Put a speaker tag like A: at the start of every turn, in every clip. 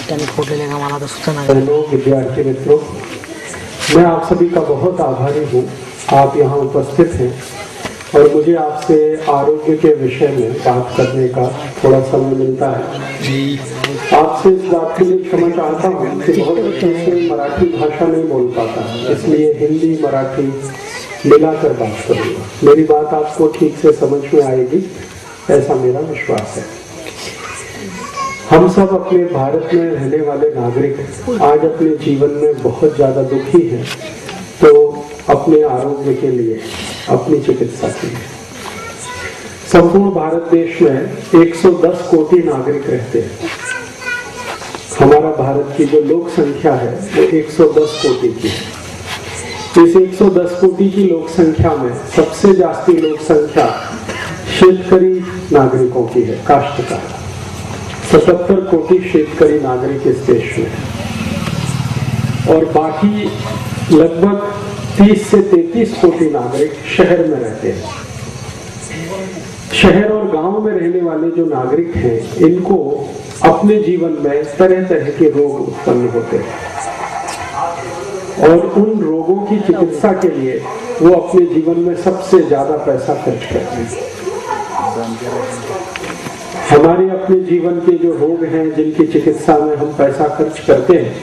A: Hello विद्यार्थी मित्रों, मैं आप सभी का बहुत आभारी हूँ। आप यहाँ उपस्थित हैं और मुझे आपसे आरोग्य के विषय में बात करने का थोड़ा समय मिलता है। आपसे इस बात के लिए क्षमा चाहता हूँ कि बहुत अच्छे से मराठी भाषा नहीं बोल पाता, इसलिए हिंदी मराठी मिलाकर बात करूँगा। मेरी बात आपको ठीक से समझ में आएगी, ऐसा मेरा विश्वास है। हम सब अपने भारत में रहने वाले नागरिक आज अपने जीवन में बहुत ज़्यादा दुखी हैं, तो अपने आरोग्य के लिए, अपनी चिकित्सा के लिए। संपूर्ण भारत देश में 110 कोटि नागरिक रहते हैं। हमारा भारत की जो लोक संख्या है वो 110 कोटि की है। इस 110 कोटि की लोक संख्या में सबसे जास्ती लोक संख्या शेतकरी नागरिकों की है, काश्तकार। 77 कोटि शेतकरी नागरिक इस देश में और बाकी लगभग 30 से 33 कोटि नागरिक शहर में रहते हैं। शहर और गांव में रहने वाले जो नागरिक हैं, इनको अपने जीवन में तरह तरह के रोग उत्पन्न होते हैं और उन रोगों की चिकित्सा के लिए वो अपने जीवन में सबसे ज्यादा पैसा खर्च करते हैं। हमारे अपने जीवन के जो रोग हैं, जिनकी चिकित्सा में हम पैसा खर्च करते हैं,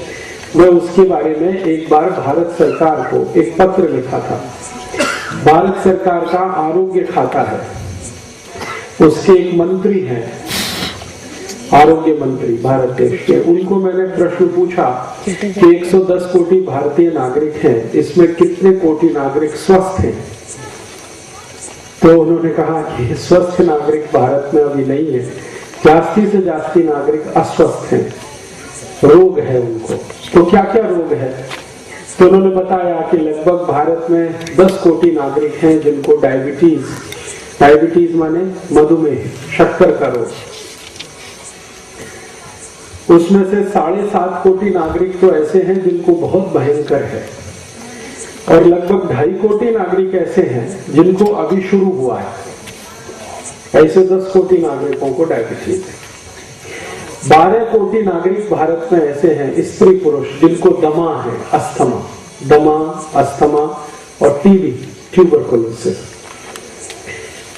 A: मैं उसके बारे में एक बार भारत सरकार को एक पत्र लिखा था। भारत सरकार का आरोग्य खाता है, उसके एक मंत्री हैं, आरोग्य मंत्री भारत देश के। उनको मैंने प्रश्न पूछा कि 110 कोटि भारतीय नागरिक हैं, इसमें कितने कोटि नागरिक स्वस्थ हैं? तो उन्होंने कहा कि स्वस्थ नागरिक भारत में अभी नहीं है, जास्ती से जास्ती नागरिक अस्वस्थ हैं, रोग है उनको। तो क्या क्या रोग है? तो उन्होंने बताया कि लगभग भारत में 10 कोटि नागरिक हैं जिनको डायबिटीज माने मधुमेह, शक्कर का रोग। उसमें से 7.5 कोटि नागरिक तो ऐसे हैं जिनको बहुत भयंकर है और लगभग 2.5 कोटि नागरिक ऐसे हैं जिनको अभी शुरू हुआ है। ऐसे 10 कोटि नागरिकों को डायबिटीज है। 12 कोटि नागरिक भारत में ऐसे हैं, स्त्री पुरुष, जिनको दमा है, अस्थमा और टीबी, ट्यूबरकुलोसिस।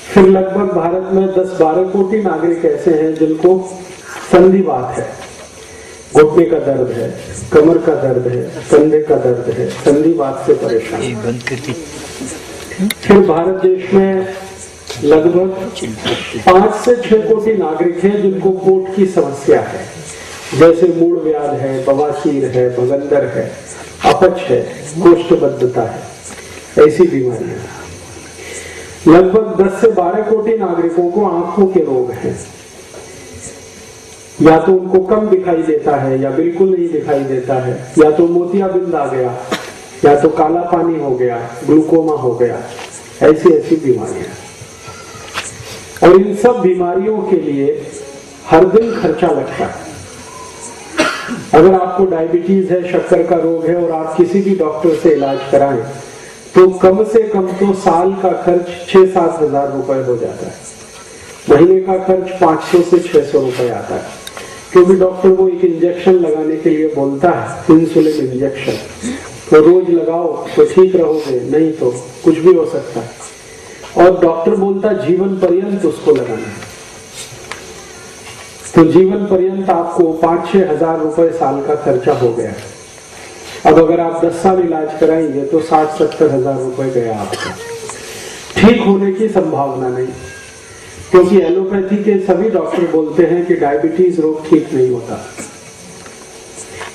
A: फिर लगभग भारत में 10-12 कोटि नागरिक ऐसे हैं जिनको संधिवात है, घुटने का दर्द है, कमर का दर्द है, कंधे का दर्द है, संधिवात से परेशान। फिर भारत देश में लगभग 5 से 6 कोटि नागरिक हैं जिनको पेट की समस्या है, जैसे मूल व्याध है, बवासीर है, भगंदर है, अपच है, कोष्ठबद्धता है, ऐसी बीमारियां। लगभग 10 से 12 कोटि नागरिकों को आंखों के रोग हैं, या तो उनको कम दिखाई देता है या बिल्कुल नहीं दिखाई देता है, या तो मोतियाबिंद आ गया, या तो काला पानी हो गया, ग्लूकोमा हो गया, ऐसी बीमारियां। और इन सब बीमारियों के लिए हर दिन खर्चा लगता है। अगर आपको डायबिटीज है, शक्कर का रोग है और आप किसी भी डॉक्टर से इलाज कराएं तो कम से कम तो साल का खर्च 6-7 हजार रुपए हो जाता है। महीने का खर्च 500 से 600 रुपए आता है, क्योंकि डॉक्टर वो एक इंजेक्शन लगाने के लिए बोलता है, इंसुलिन इंजेक्शन। तो रोज लगाओ तो ठीक रहोगे, नहीं तो कुछ भी हो सकता है। और डॉक्टर बोलता जीवन पर्यंत उसको लगाना है। तो जीवन पर्यंत आपको 5-6 हजार रुपए साल का खर्चा हो गया। अब अगर आप 10 साल इलाज कराएंगे तो 60-70 हजार रुपए गया आपका। ठीक होने की संभावना नहीं, क्योंकि एलोपैथी के सभी डॉक्टर बोलते हैं कि डायबिटीज रोग ठीक नहीं होता।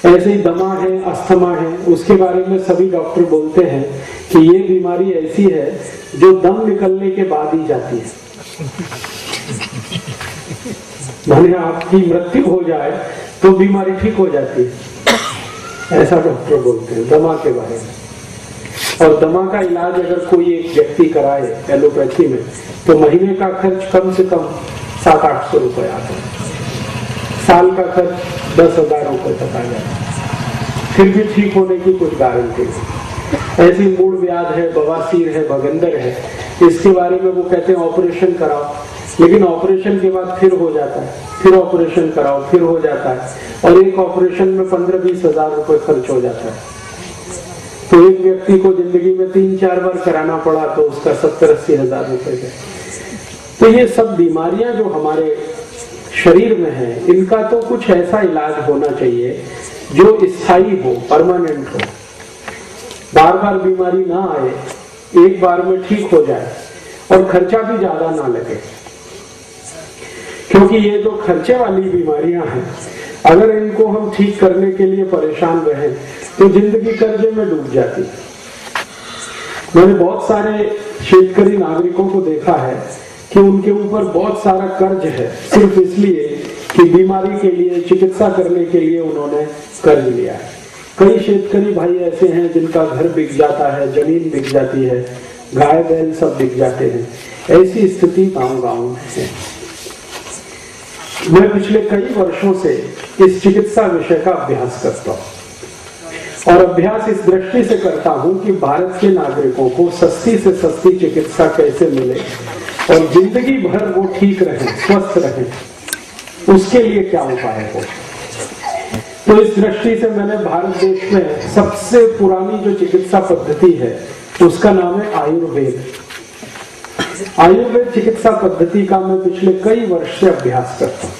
A: ऐसे ही दमा है, अस्थमा है, उसके बारे में सभी डॉक्टर बोलते हैं कि ये बीमारी ऐसी है जो दम निकलने के बाद ही जाती है। माने आपकी मृत्यु हो जाए तो बीमारी ठीक हो जाती है, ऐसा डॉक्टर बोलते हैं दमा के बारे में। और दमा का इलाज अगर कोई एक व्यक्ति कराए एलोपैथी में तो महीने का खर्च कम से कम 700-800 रुपए आता है, साल का खर्च 10,000 रुपए तक आ जाता है। फिर भी ठीक होने की कुछ गारंटी नहीं। ऐसी मूल व्याध है, बवासीर है, भगंदर है, इसके बारे में वो कहते हैं ऑपरेशन कराओ, लेकिन ऑपरेशन के बाद फिर हो जाता है, फिर ऑपरेशन कराओ, फिर हो जाता है, और एक ऑपरेशन में 15-20 हजार रुपए खर्च हो जाता है। तो एक व्यक्ति को जिंदगी में 3-4 बार कराना पड़ा तो उसका 70-80 हजार रुपए गए। तो ये सब बीमारियां जो हमारे शरीर में है, इनका तो कुछ ऐसा इलाज होना चाहिए जो स्थायी हो, परमानेंट हो, बार बार बीमारी ना आए, एक बार में ठीक हो जाए और खर्चा भी ज्यादा ना लगे। क्योंकि ये जो खर्चे वाली बीमारियां हैं, अगर इनको हम ठीक करने के लिए परेशान रहे तो जिंदगी कर्जे में डूब जाती है। मैंने बहुत सारे शेतकरी नागरिकों को देखा है कि उनके ऊपर बहुत सारा कर्ज है, सिर्फ इसलिए कि बीमारी के लिए, चिकित्सा करने के लिए उन्होंने कर्ज लिया है। कई शेतकरी भाई ऐसे हैं जिनका घर बिक जाता है, जमीन बिक जाती है, गाय बैल सब बिक जाते हैं। ऐसी स्थिति गांव-गांव में है। मैं पिछले कई वर्षों से इस चिकित्सा विषय का अभ्यास करता हूं, और अभ्यास इस दृष्टि से करता हूं कि भारत के नागरिकों को सस्ती से सस्ती चिकित्सा कैसे मिले और जिंदगी भर वो ठीक रहे, स्वस्थ रहे, उसके लिए क्या उपाय हो। तो इस दृष्टि से मैंने भारत देश में सबसे पुरानी जो चिकित्सा पद्धति है उसका नाम है आयुर्वेद। आयुर्वेद चिकित्सा पद्धति का मैं पिछले कई वर्ष से अभ्यास करता हूं।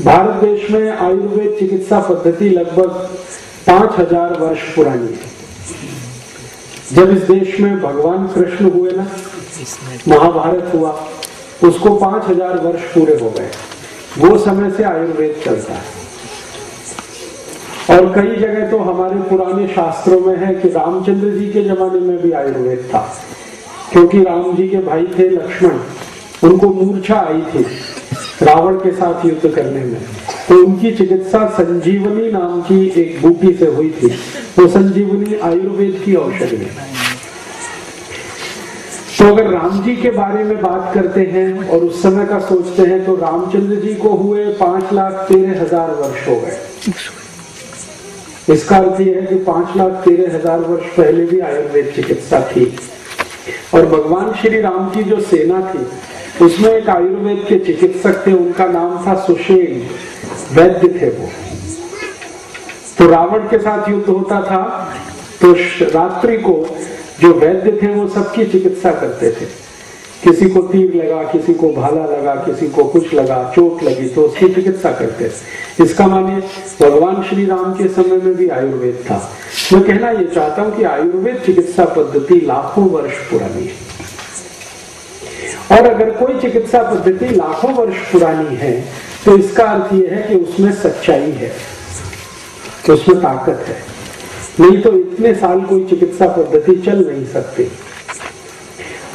A: भारत देश में आयुर्वेद चिकित्सा पद्धति लगभग 5000 वर्ष पुरानी है। जब इस देश में भगवान कृष्ण हुए ना, महाभारत हुआ, उसको 5000 वर्ष पूरे हो गए। वो समय से आयुर्वेद चलता है। और कई जगह तो हमारे पुराने शास्त्रों में है कि रामचंद्र जी के जमाने में भी आयुर्वेद था, क्योंकि राम जी के भाई थे लक्ष्मण, उनको मूर्छा आई थी रावण के साथ युद्ध करने में, तो उनकी चिकित्सा संजीवनी नाम की एक बूटी से हुई थी। वो संजीवनी आयुर्वेद की औषधि है। तो अगर राम जी के बारे में बात करते हैं और उस समय का सोचते हैं तो रामचंद्र जी को हुए 5,13,000 वर्ष हो गए। इसका अर्थ यह है कि 5,13,000 वर्ष पहले भी आयुर्वेद चिकित्सा थी। और भगवान श्री राम की जो सेना थी उसमें एक आयुर्वेद के चिकित्सक थे, उनका नाम था सुषेण, वैद्य थे वो। तो रावण के साथ युद्ध होता था तो रात्रि को जो वैद्य थे वो सबकी चिकित्सा करते थे। किसी को तीर लगा, किसी को भाला लगा, किसी को कुछ लगा, चोट लगी तो उसकी चिकित्सा करते थे। इसका माने भगवान श्री राम के समय में भी आयुर्वेद था। मैं कहना ये चाहता हूं कि आयुर्वेद चिकित्सा पद्धति लाखों वर्ष पुरानी है। और अगर कोई चिकित्सा पद्धति लाखों वर्ष पुरानी है तो इसका अर्थ यह है कि उसमें सच्चाई है, उसमें ताकत है। नहीं तो इतने साल कोई चिकित्सा पद्धति चल नहीं सकती।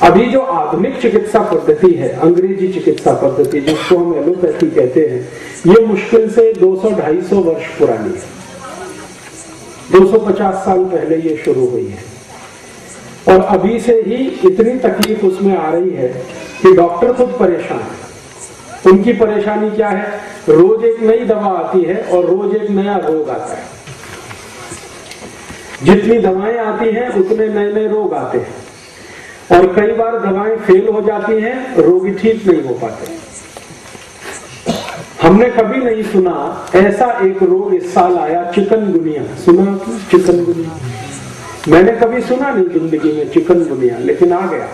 A: अभी जो आधुनिक चिकित्सा पद्धति है, अंग्रेजी चिकित्सा पद्धति जिसको हम एलोपैथी कहते हैं, ये मुश्किल से 200-250 वर्ष पुरानी है। 250 साल पहले ये शुरू हुई है। और अभी से ही इतनी तकलीफ उसमें आ रही है कि डॉक्टर खुद परेशान है। उनकी परेशानी क्या है? रोज एक नई दवा आती है और रोज एक नया रोग आता है। जितनी दवाएं आती हैं उतने नए नए रोग आते हैं, और कई बार दवाएं फेल हो जाती हैं, रोगी ठीक नहीं हो पाते। हमने कभी नहीं सुना ऐसा एक रोग इस साल आया, चिकनगुनिया। सुना चिकनगुनिया? मैंने कभी सुना नहीं जिंदगी में चिकनगुनिया, लेकिन आ गया।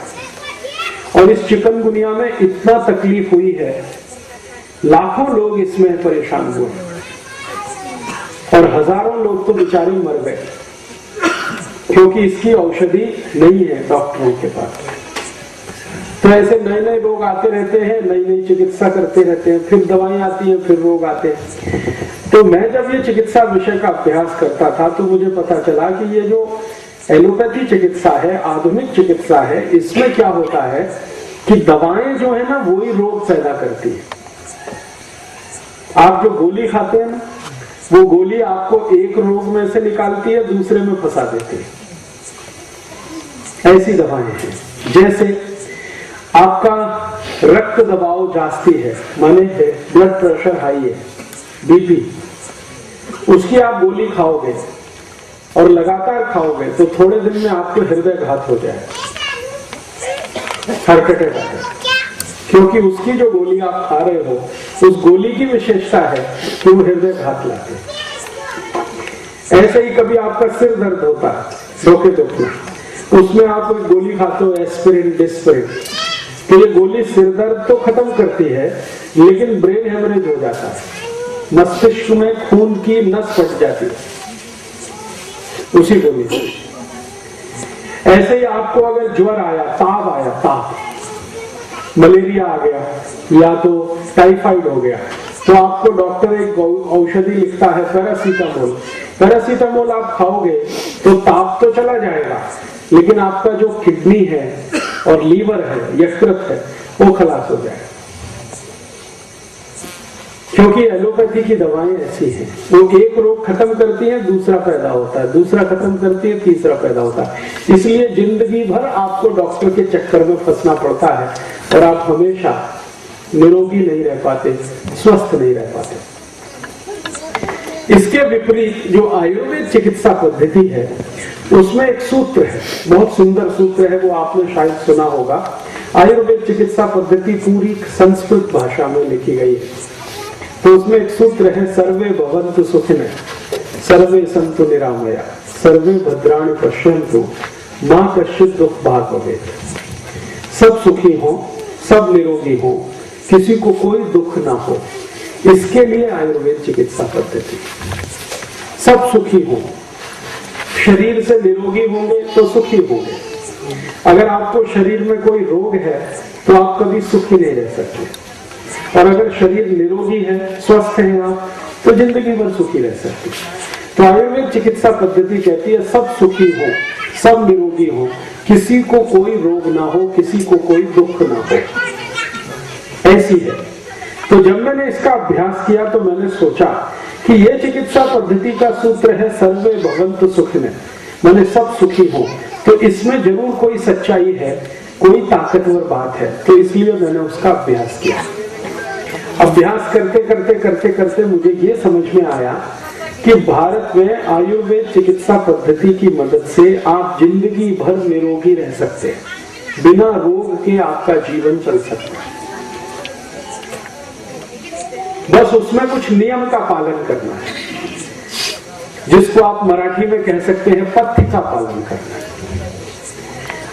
A: और इस चिकनगुनिया में इतना तकलीफ हुई है, लाखों लोग इसमें परेशान हुए और हजारों लोग तो बेचारे मर गए, क्योंकि इसकी औषधि नहीं है डॉक्टरों के पास। तो ऐसे नए नए रोग आते रहते हैं, नई नई चिकित्सा करते रहते हैं, फिर दवाएं आती हैं, फिर रोग आते हैं। तो मैं जब ये चिकित्सा विषय का अभ्यास करता था तो मुझे पता चला कि ये जो एलोपैथी चिकित्सा है, आधुनिक चिकित्सा है, इसमें क्या होता है कि दवाएं जो है ना वही रोग पैदा करती है। आप जो गोली खाते हैं ना, वो गोली आपको एक रोग में से निकालती है, दूसरे में फंसा देती है। ऐसी दवाएं हैं। जैसे आपका रक्त दबाव जास्ती है, माने ब्लड प्रेशर हाई है, बीपी, उसकी आप गोली खाओगे और लगातार खाओगे तो थोड़े दिन में आपको हृदय घात हो जाएगा, हार्ट अटैक आ जाएगा। क्योंकि उसकी जो गोली आप खा रहे हो, उस गोली की विशेषता है कि वो हृदयघात लाती है। ऐसे ही कभी आपका सिर दर्द होता है, धोखे दुखना, उसमें आप कोई गोली खाते हो, एस्पिरिन, डिस्पिरिन, तो ये गोली सिर दर्द तो खत्म करती है, लेकिन ब्रेन हेमरेज हो जाता है, मस्तिष्क में खून की नस फट जाती है उसी गोली से। ऐसे ही आपको अगर ज्वर आया, ताव आया, ताव, मलेरिया आ गया या तो टाइफाइड हो गया, तो आपको डॉक्टर एक औषधि लिखता है पैरासीटामोल। पैरासीटामोल आप खाओगे तो ताप तो चला जाएगा, लेकिन आपका जो किडनी है और लीवर है, यकृत है, वो खलास हो जाएगा। क्योंकि एलोपैथी की दवाएं ऐसी हैं, वो एक रोग खत्म करती है, दूसरा पैदा होता है, दूसरा खत्म करती है, तीसरा पैदा होता है। इसलिए जिंदगी भर आपको डॉक्टर के चक्कर में फंसना पड़ता है और आप हमेशा निरोगी नहीं रह पाते, स्वस्थ नहीं रह पाते। इसके विपरीत जो आयुर्वेद चिकित्सा पद्धति है, उसमें एक सूत्र है, बहुत सुंदर सूत्र है, वो आपने शायद सुना होगा। आयुर्वेद चिकित्सा पद्धति पूरी संस्कृत भाषा में लिखी गई है। तो उसमें एक सूत्र है, सर्वे भवन्तु सुखिनः, सर्वे सन्तु निरामया, सर्वे भद्राणि पश्यन्तु, मा कश्चित् दुःख भाग् भवेत्। सब सुखी हो, सब निरोगी हो, किसी को कोई दुख ना हो, इसके लिए आयुर्वेद चिकित्सा पद्धति। सब सुखी हो, शरीर से निरोगी होंगे तो सुखी होंगे। अगर आपको शरीर में कोई रोग है तो आप कभी सुखी नहीं रह सकते, और अगर शरीर निरोगी है, स्वस्थ है आप, तो जिंदगी भर सुखी रह सकते। तो आयुर्वेद चिकित्सा पद्धति कहती है सब सुखी हो, सब निरोगी हो, किसी को कोई रोग ना हो, किसी को कोई दुख ना हो, ऐसी है। तो जब मैंने इसका अभ्यास किया तो मैंने सोचा कि यह चिकित्सा पद्धति का सूत्र है सर्वे भवन्तु सुखिनः, माने सब सुखी हो, तो इसमें जरूर कोई सच्चाई है, कोई ताकतवर बात है। तो इसलिए मैंने उसका अभ्यास किया। अभ्यास करते करते करते करते मुझे ये समझ में आया कि भारत में आयुर्वेद चिकित्सा पद्धति की मदद से आप जिंदगी भर निरोगी रह सकते हैं, बिना रोग के आपका जीवन चल सकता है। बस उसमें कुछ नियम का पालन करना है, जिसको आप मराठी में कह सकते हैं पथ्य का पालन करना है।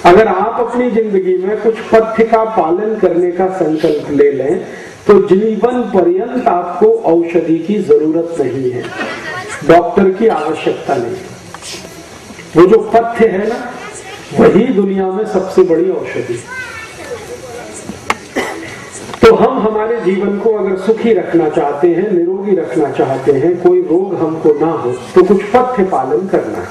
A: अगर आप अपनी जिंदगी में कुछ पथ्य का पालन करने का संकल्प ले लें तो जीवन पर्यंत आपको औषधि की जरूरत नहीं है, डॉक्टर की आवश्यकता नहीं है। वो जो पथ्य है ना, वही दुनिया में सबसे बड़ी औषधि। तो हम हमारे जीवन को अगर सुखी रखना चाहते हैं, निरोगी रखना चाहते हैं, कोई रोग हमको ना हो, तो कुछ पथ्य पालन करना है।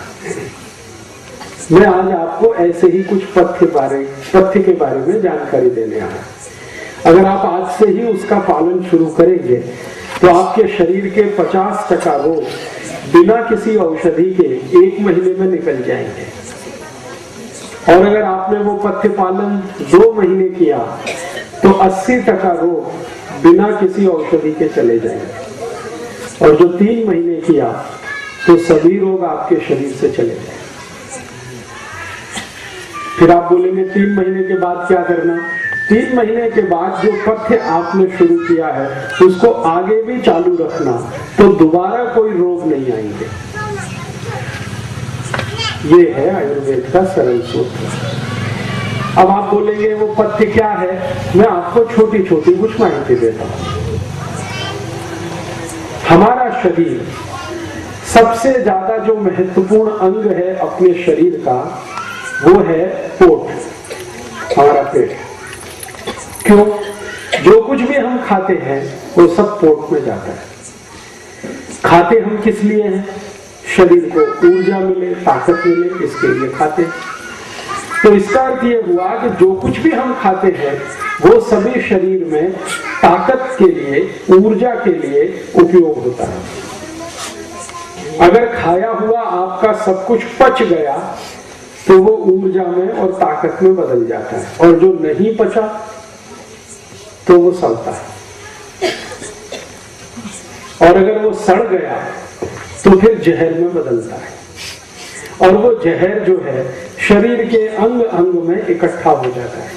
A: मैं आज आपको ऐसे ही कुछ पथ्य के बारे में जानकारी देने आया। अगर आप आज से ही उसका पालन शुरू करेंगे तो आपके शरीर के 50% रोग बिना किसी औषधि के 1 महीने में निकल जाएंगे। और अगर आपने वो पथ्य पालन 2 महीने किया तो 80% रोग बिना किसी औषधि के चले जाएंगे। और जो 3 महीने किया तो सभी रोग आपके शरीर से चले जाएंगे। फिर आप बोलेंगे 3 महीने के बाद क्या करना? 3 महीने के बाद जो पथ्य आपने शुरू किया है उसको आगे भी चालू रखना, तो दोबारा कोई रोग नहीं आएंगे। ये है आयुर्वेद का सरल सूत्र। अब आप बोलेंगे वो पथ्य क्या है? मैं आपको छोटी छोटी कुछ माहिती देता हूं। हमारा शरीर सबसे ज्यादा जो महत्वपूर्ण अंग है अपने शरीर का, वो है पोट, हमारा पेट। क्यों? जो कुछ भी हम खाते हैं वो सब पोट में जाता है। खाते हम किस लिए हैं? शरीर को ऊर्जा मिले, ताकत मिले, इसके लिए खाते। तो इसका अर्थ ये हुआ कि जो कुछ भी हम खाते हैं वो सभी शरीर में ताकत के लिए, ऊर्जा के लिए उपयोग होता है। अगर खाया हुआ आपका सब कुछ पच गया तो वो ऊर्जा में और ताकत में बदल जाता है, और जो नहीं पचा तो वो सड़ता है, और अगर वो सड़ गया तो फिर जहर में बदलता है, और वो जहर जो है शरीर के अंग अंग में इकट्ठा हो जाता है,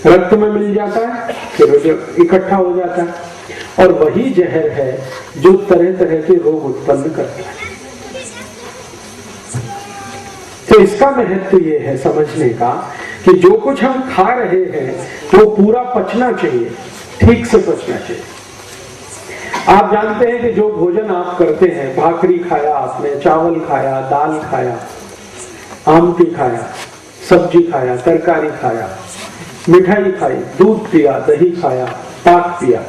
A: रक्त में मिल जाता है, फिर इकट्ठा हो जाता है, और वही जहर है जो तरह तरह के रोग उत्पन्न करता है। तो इसका महत्व ये है समझने का कि जो कुछ हम खा रहे हैं वो पूरा पचना चाहिए, ठीक से पचना चाहिए। आप जानते हैं कि जो भोजन आप करते हैं, भाकरी खाया आपने, चावल खाया, दाल खाया, आमटी खाया, सब्जी खाया, तरकारी खाया, मिठाई खाई, दूध पिया, दही खाया, पाक पिया,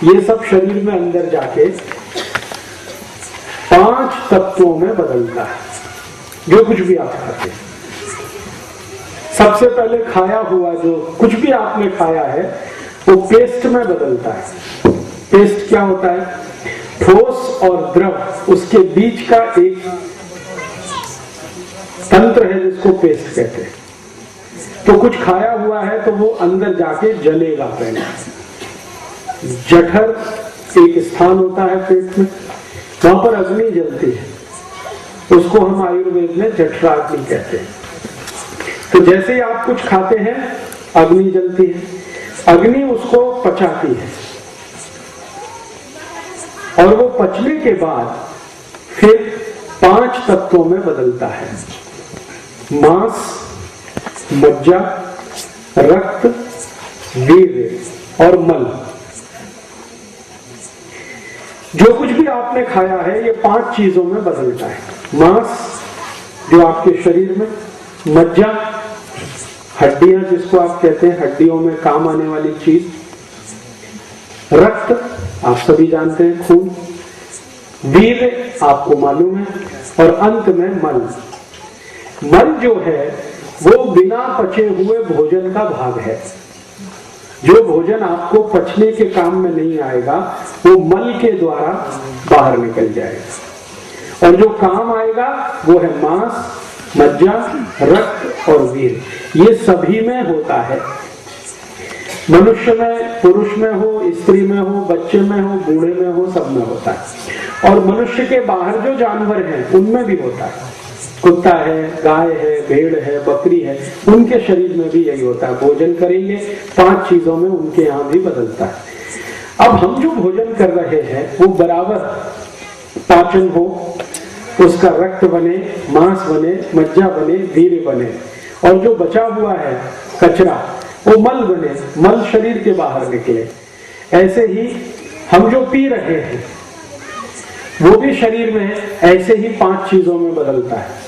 A: ये सब शरीर में अंदर जाके 5 तत्वों में बदलता है। जो कुछ भी आप खाते हैं, सबसे पहले खाया हुआ जो कुछ भी आपने खाया है वो पेस्ट में बदलता है। पेस्ट क्या होता है? ठोस और द्रव, उसके बीच का एक तंत्र है जिसको पेस्ट कहते हैं। तो कुछ खाया हुआ है तो वो अंदर जाके जलेगा। पहले जठर एक स्थान होता है पेट में, वहां पर अग्नि जलती है, उसको हम आयुर्वेद में जठराग्नि कहते हैं। तो जैसे ही आप कुछ खाते हैं अग्नि जलती है, अग्नि उसको पचाती है, और वो पचने के बाद फिर 5 तत्वों में बदलता है। मांस, मज्जा, रक्त, वीर्य और मल। जो कुछ भी आपने खाया है ये 5 चीजों में बदलता है। मांस जो आपके शरीर में, मज्जा हड्डियां जिसको आप कहते हैं, हड्डियों में काम आने वाली चीज, रक्त आप सभी जानते हैं खून, वीर्य आपको मालूम है, और अंत में मल। मल जो है वो बिना पचे हुए भोजन का भाग है। जो भोजन आपको पचने के काम में नहीं आएगा वो मल के द्वारा बाहर निकल जाएगा, और जो काम आएगा वो है मांस, मज्जा, रक्त और वीर्य। ये सभी में होता है, मनुष्य में, पुरुष में हो, स्त्री में हो, बच्चे में हो, बूढ़े में हो, सब में होता है। और मनुष्य के बाहर जो जानवर हैं उनमें भी होता है। कुत्ता है, गाय है, भेड़ है, बकरी है, उनके शरीर में भी यही होता है। भोजन करेंगे 5 चीजों में उनके यहाँ भी बदलता है। अब हम जो भोजन कर रहे हैं वो बराबर पाचन हो, उसका रक्त बने, मांस बने, मज्जा बने, वीर्य बने, और जो बचा हुआ है कचरा वो मल बने, मल शरीर के बाहर निकले। ऐसे ही हम जो पी रहे हैं वो भी शरीर में ऐसे ही 5 चीजों में बदलता है,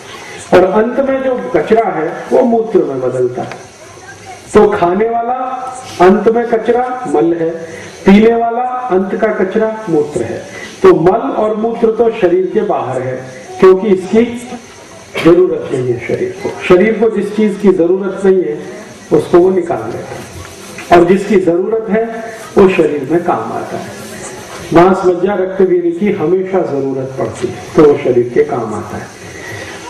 A: और अंत में जो कचरा है वो मूत्र में बदलता है। तो खाने वाला अंत में कचरा मल है, पीने वाला अंत का कचरा मूत्र है। तो मल और मूत्र तो शरीर के बाहर है, क्योंकि इसकी जरूरत नहीं है शरीर को। शरीर को जिस चीज की जरूरत नहीं है उसको वो निकाल देता है, और जिसकी जरूरत है वो शरीर में काम आता है। मांस, मज्जा, रक्त, वीर्य की हमेशा जरूरत पड़ती है तो वो शरीर के काम आता है।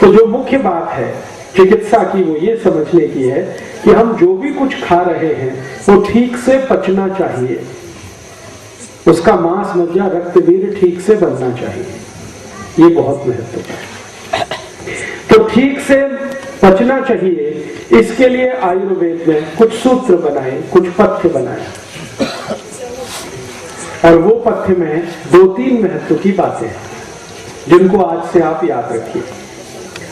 A: तो जो मुख्य बात है चिकित्सा की वो ये समझने की है कि हम जो भी कुछ खा रहे हैं वो ठीक से पचना चाहिए, उसका मांस, मज्जा, रक्त, वीर्य ठीक से बनना चाहिए। ये बहुत महत्वपूर्ण है। तो ठीक से पचना चाहिए, इसके लिए आयुर्वेद में कुछ सूत्र बनाए, कुछ पथ्य बनाए, और वो पथ्य में 2-3 महत्व की बातें हैं जिनको आज से आप याद रखिए।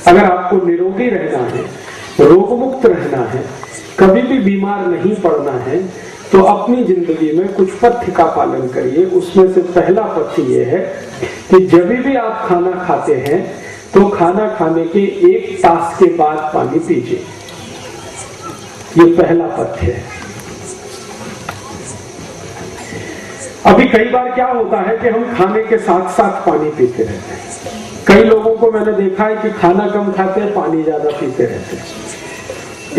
A: अगर आपको निरोगी रहना है, रोग मुक्त रहना है, कभी भी बीमार नहीं पड़ना है, तो अपनी जिंदगी में कुछ पथ्य का पालन करिए। उसमें से पहला पथ्य ये है कि जब भी आप खाना खाते हैं तो खाना खाने के 1 तास के बाद पानी पीजिए। ये पहला पथ्य है। अभी कई बार क्या होता है कि हम खाने के साथ साथ पानी पीते रहते हैं। कई लोगों को मैंने देखा है कि खाना कम खाते हैं, पानी ज्यादा पीते रहते हैं।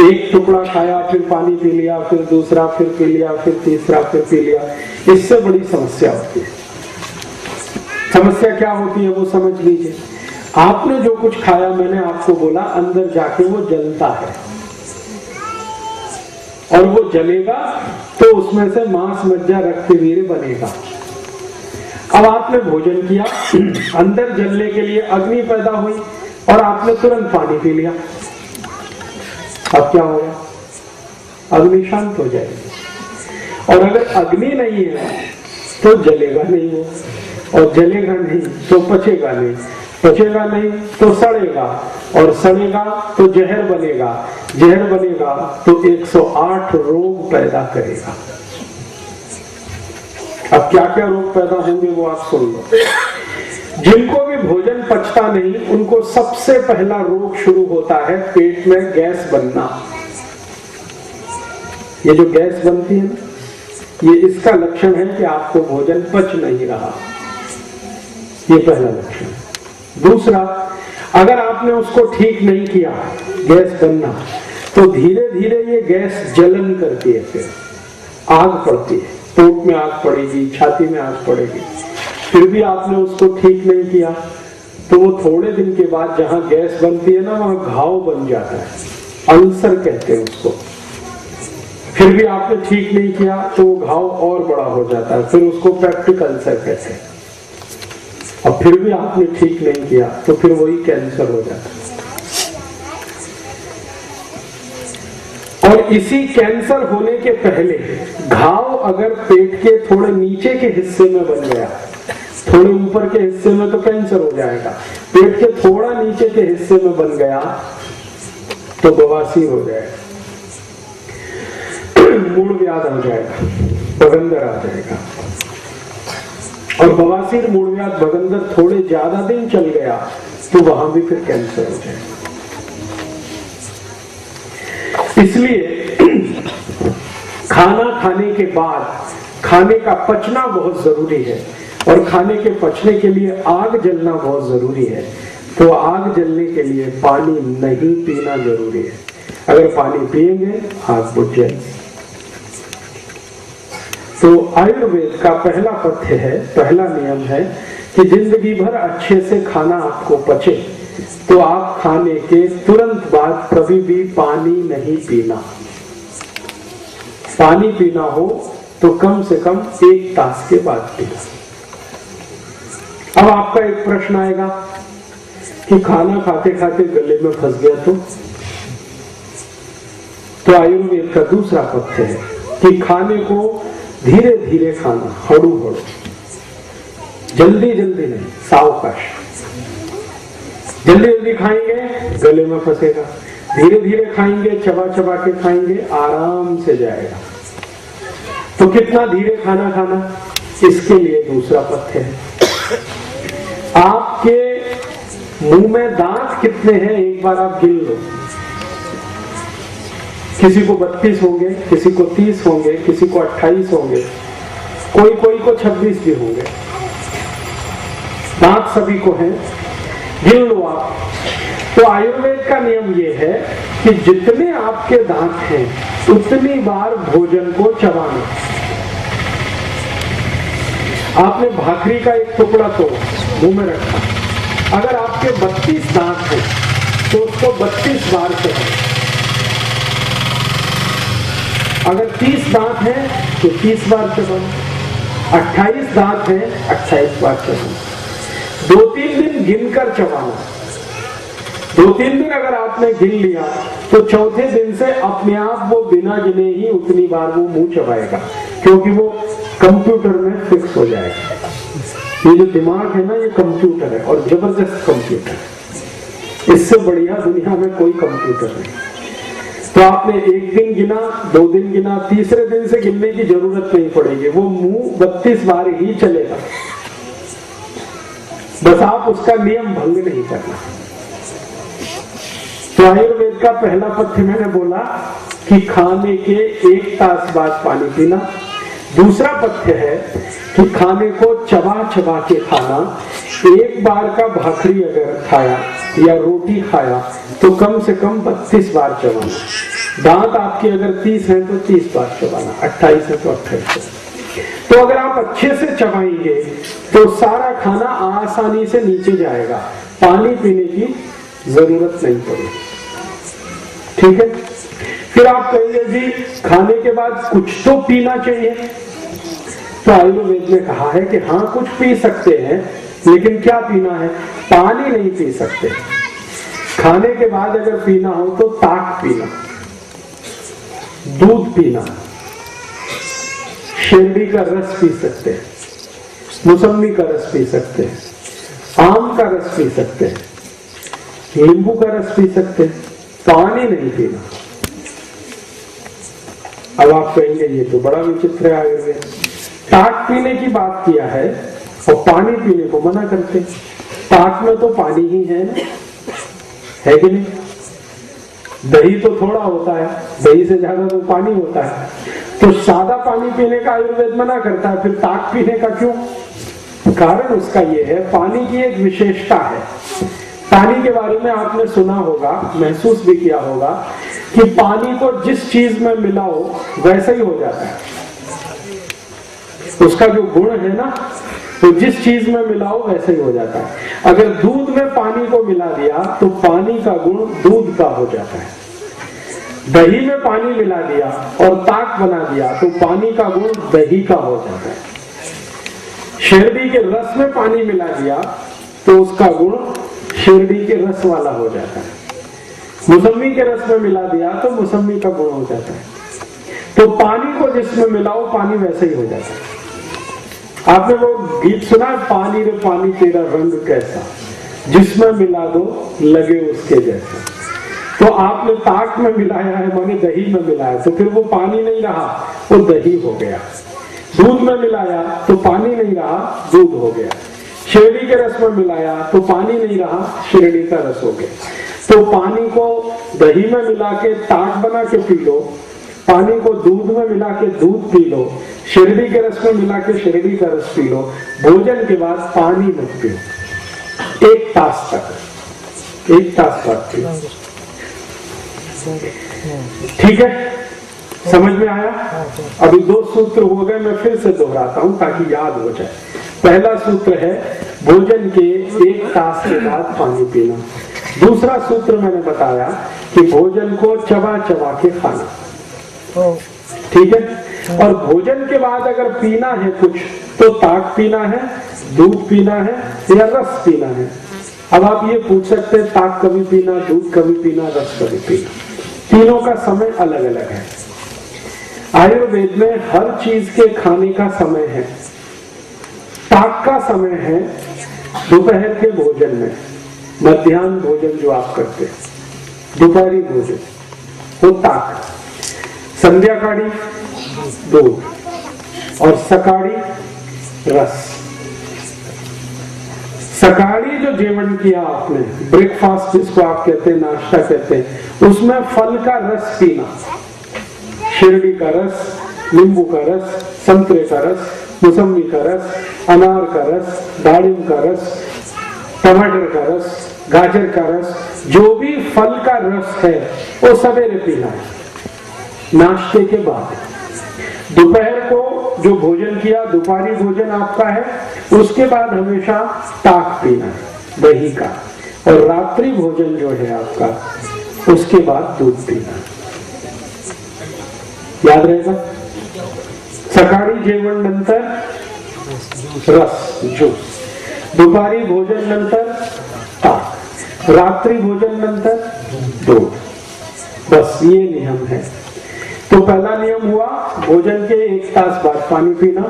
A: एक टुकड़ा खाया, फिर पानी पी लिया, फिर दूसरा, फिर पी लिया, फिर तीसरा, फिर पी लिया। इससे बड़ी समस्या होती है। समस्या क्या होती है वो समझ लीजिए। आपने जो कुछ खाया, मैंने आपको बोला, अंदर जाके वो जलता है, और वो जलेगा तो उसमें से मांस, मज्जा, रक्त, वीर्य बनेगा। अब आपने भोजन किया, अंदर जलने के लिए अग्नि पैदा हुई, और आपने तुरंत पानी पी लिया। अब क्या होगा? अग्नि शांत हो जाएगी। और अगर अग्नि नहीं है तो जलेगा नहीं वो, और जलेगा नहीं तो पचेगा नहीं, पचेगा नहीं तो सड़ेगा, और सड़ेगा तो जहर बनेगा, जहर बनेगा तो 108 रोग पैदा करेगा। अब क्या क्या रोग पैदा होंगे वो आप सुन लो। जिनको भी भोजन पचता नहीं उनको सबसे पहला रोग शुरू होता है पेट में गैस बनना। ये जो गैस बनती है ना, ये इसका लक्षण है कि आपको भोजन पच नहीं रहा, ये पहला लक्षण है। दूसरा, अगर आपने उसको ठीक नहीं किया गैस बनना, तो धीरे धीरे ये गैस जलन करती है, फिर आग पड़ती है, पेट में आग पड़ेगी, छाती में आग पड़ेगी। फिर भी आपने उसको ठीक नहीं किया तो वो थोड़े दिन के बाद जहां गैस बनती है ना, वहां घाव बन जाता है, अल्सर कहते हैं उसको। फिर भी आपने ठीक नहीं किया तो वो घाव और बड़ा हो जाता है, फिर उसको पेप्टिक अल्सर कहते हैं। और फिर भी आपने ठीक नहीं किया तो फिर वही कैंसर हो जाता है। और इसी कैंसर होने के पहले घाव अगर पेट के थोड़े नीचे के हिस्से में बन गया, थोड़े ऊपर के हिस्से में तो कैंसर हो जाएगा, पेट के थोड़ा नीचे के हिस्से में बन गया तो बवासीर हो जाएगा, मूल व्याध हो जाएगा, बगंदर आ जाएगा। और बवासीर, मूल व्याध, बगंदर थोड़े ज्यादा दिन चल गया तो वहां भी फिर कैंसर हो जाएगा। इसलिए खाना खाने के बाद खाने का पचना बहुत जरूरी है, और खाने के पचने के लिए आग जलना बहुत जरूरी है। तो आग जलने के लिए पानी नहीं पीना जरूरी है। अगर पानी पिएंगे आग बुझ जाएगी। तो आयुर्वेद का पहला पथ्य है, पहला नियम है कि जिंदगी भर अच्छे से खाना आपको पचे तो आप खाने के तुरंत बाद कभी भी पानी नहीं पीना। पानी पीना हो तो कम से कम 1 तास के बाद पीना। अब आपका एक प्रश्न आएगा कि खाना खाते खाते गले में फंस गया तो आयुर्वेद का दूसरा पथ्य है कि खाने को धीरे धीरे खाना, हड़ू हड़ू, जल्दी जल्दी नहीं, सावकाश। जल्दी जल्दी खाएंगे गले में फंसेगा, धीरे धीरे खाएंगे, चबा चबा के खाएंगे, आराम से जाएगा। तो कितना धीरे खाना खाना, इसके लिए दूसरा पथ्य है। आपके मुंह में दांत कितने हैं एक बार आप गिन लो। किसी को 32 होंगे, किसी को 30 होंगे, किसी को 28 होंगे, कोई को 26 भी होंगे। दांत सभी को हैं, गिन लो आप। तो आयुर्वेद का नियम यह है कि जितने आपके दांत हैं उतनी बार भोजन को चबाना। आपने भाखरी का एक टुकड़ा तो मुंह में रखा, अगर आपके 32 दांत हैं तो उसको 32 बार चबाना। अगर 30 दांत हैं तो 30 बार चबाना, 28 दांत हैं 28 बार चबाना। 2-3 दिन गिनकर चबाना। 2-3 दिन अगर आपने गिन लिया तो चौथे दिन से अपने आप वो बिना गिने ही उतनी बार वो मुंह चबाएगा, क्योंकि वो कंप्यूटर में फिक्स हो जाएगा। ये जो दिमाग है ना, ये कंप्यूटर है, और जबरदस्त कंप्यूटर है। इससे बढ़िया दुनिया में कोई कंप्यूटर नहीं। तो आपने 1 दिन गिना, 2 दिन गिना, तीसरे दिन से गिनने की जरूरत नहीं पड़ेगी, वो मुंह 32 बार ही चलेगा। बस आप उसका नियम भंग नहीं करना। तो आयुर्वेद का पहला पथ्य मैंने बोला कि खाने के 1 तास बाद पानी पीना। दूसरा पथ्य है कि खाने को चबा चबा के खाना। एक बार का भाखरी अगर खाया या रोटी खाया तो कम से कम 32 बार चबाना। दांत आपके अगर 30 हैं तो 30 बार चबाना, 28 है तो 28। तो अगर आप अच्छे से चबाएंगे तो सारा खाना आसानी से नीचे जाएगा, पानी पीने की जरूरत नहीं पड़ेगी। ठीक है। फिर आप कहेंगे जी खाने के बाद कुछ तो पीना चाहिए। तो आयुर्वेद ने कहा है कि हाँ कुछ पी सकते हैं, लेकिन क्या पीना है? पानी नहीं पी सकते। खाने के बाद अगर पीना हो तो ताक पीना, दूध पीना, शेरडी का रस पी सकते हैं, मौसमी का रस पी सकते हैं, आम का रस पी सकते हैं, नींबू का रस पी सकते हैं, पानी नहीं पीना। अब आप कहेंगे ये तो बड़ा विचित्र है आयुर्वेद, ताक पीने की बात किया है और पानी पीने को मना करते। ताक में तो पानी ही है ना, है कि नहीं? दही तो थोड़ा होता है, दही से ज्यादा तो पानी होता है, तो सादा पानी पीने का आयुर्वेद मना करता है, फिर ताक पीने का क्यों? कारण उसका ये है, पानी की एक विशेषता है। पानी के बारे में आपने सुना होगा, महसूस भी किया होगा कि पानी को जिस चीज में मिलाओ वैसा ही हो जाता है। उसका जो गुण है ना, तो जिस चीज में मिलाओ वैसे ही हो जाता है। अगर दूध में पानी को मिला दिया तो पानी का गुण दूध का हो जाता है। दही में पानी मिला दिया और ताक बना दिया तो पानी का गुण दही का हो जाता है। शेरडी के रस में पानी मिला दिया तो उसका गुण शेरडी के रस वाला हो जाता है। मौसमी के रस में मिला दिया तो मौसमी का गुण हो जाता है। तो पानी को जिसमें मिलाओ पानी वैसे ही हो जाता है। आपने वो गीत सुना है, पानी रे पानी तेरा रंग कैसा, जिसमें मिला दो लगे उसके जैसा। तो आपने ताक में मिलाया है, माने दही में मिलाया, तो फिर वो पानी नहीं रहा, वो दही हो गया। दूध में मिलाया तो पानी नहीं रहा, दूध हो गया। शेरडी के रस में मिलाया तो पानी नहीं रहा, शेरडी का रस हो गया। तो पानी को दही में मिला के ताक बना के पी लो, पानी को दूध में मिला के दूध पी लो, शेरडी के रस में मिला के शेरडी का रस पी लो। भोजन के बाद पानी मत पियो, 1 तास तक, 1 तास बाद पियो। ठीक है, समझ में आया? अभी 2 सूत्र हो गए, मैं फिर से दोहराता हूं ताकि याद हो जाए। पहला सूत्र है भोजन के 1 तास के बाद पानी पीना। दूसरा सूत्र मैंने बताया कि भोजन को चबा चबा के खाना। ठीक है, और भोजन के बाद अगर पीना है कुछ तो ताक पीना है, दूध पीना है या रस पीना है। अब आप ये पूछ सकते हैं ताक कभी पीना, दूध कभी पीना, रस कभी पीना, तीनों का समय अलग अलग है। आयुर्वेद में हर चीज के खाने का समय है। ताक का समय है दोपहर के भोजन में, मध्याह्न भोजन जो आप करते हैं, दोपहरी भोजन वो ताक, संध्याकाळी दूध और सकाळी रस। सकाळी जो जेवण किया आपने, ब्रेकफास्ट जिसको आप कहते हैं, नाश्ता कहते हैं, उसमें फल का रस पीना, शेरडी का रस, नींबू का रस, संतरे का रस, मौसमी का रस, अनार का रस, दाड़िम का रस, टमाटर का रस, गाजर का रस, जो भी फल का रस है वो सवेरे पीना है, नाश्ते के बाद। दोपहर को जो भोजन किया, दोपहरी भोजन आपका है, उसके बाद हमेशा ताक पीना है दही का, और रात्रि भोजन जो है आपका, उसके बाद दूध पीना। याद रहेगा? सकाळी जेवण नंतर रस, ज्यूस, दुपारी भोजन नंतर ताक, रात्रि भोजन नंतर दूध। बस ये नियम है। तो पहला नियम हुआ भोजन के 1 तास बाद पानी पीना।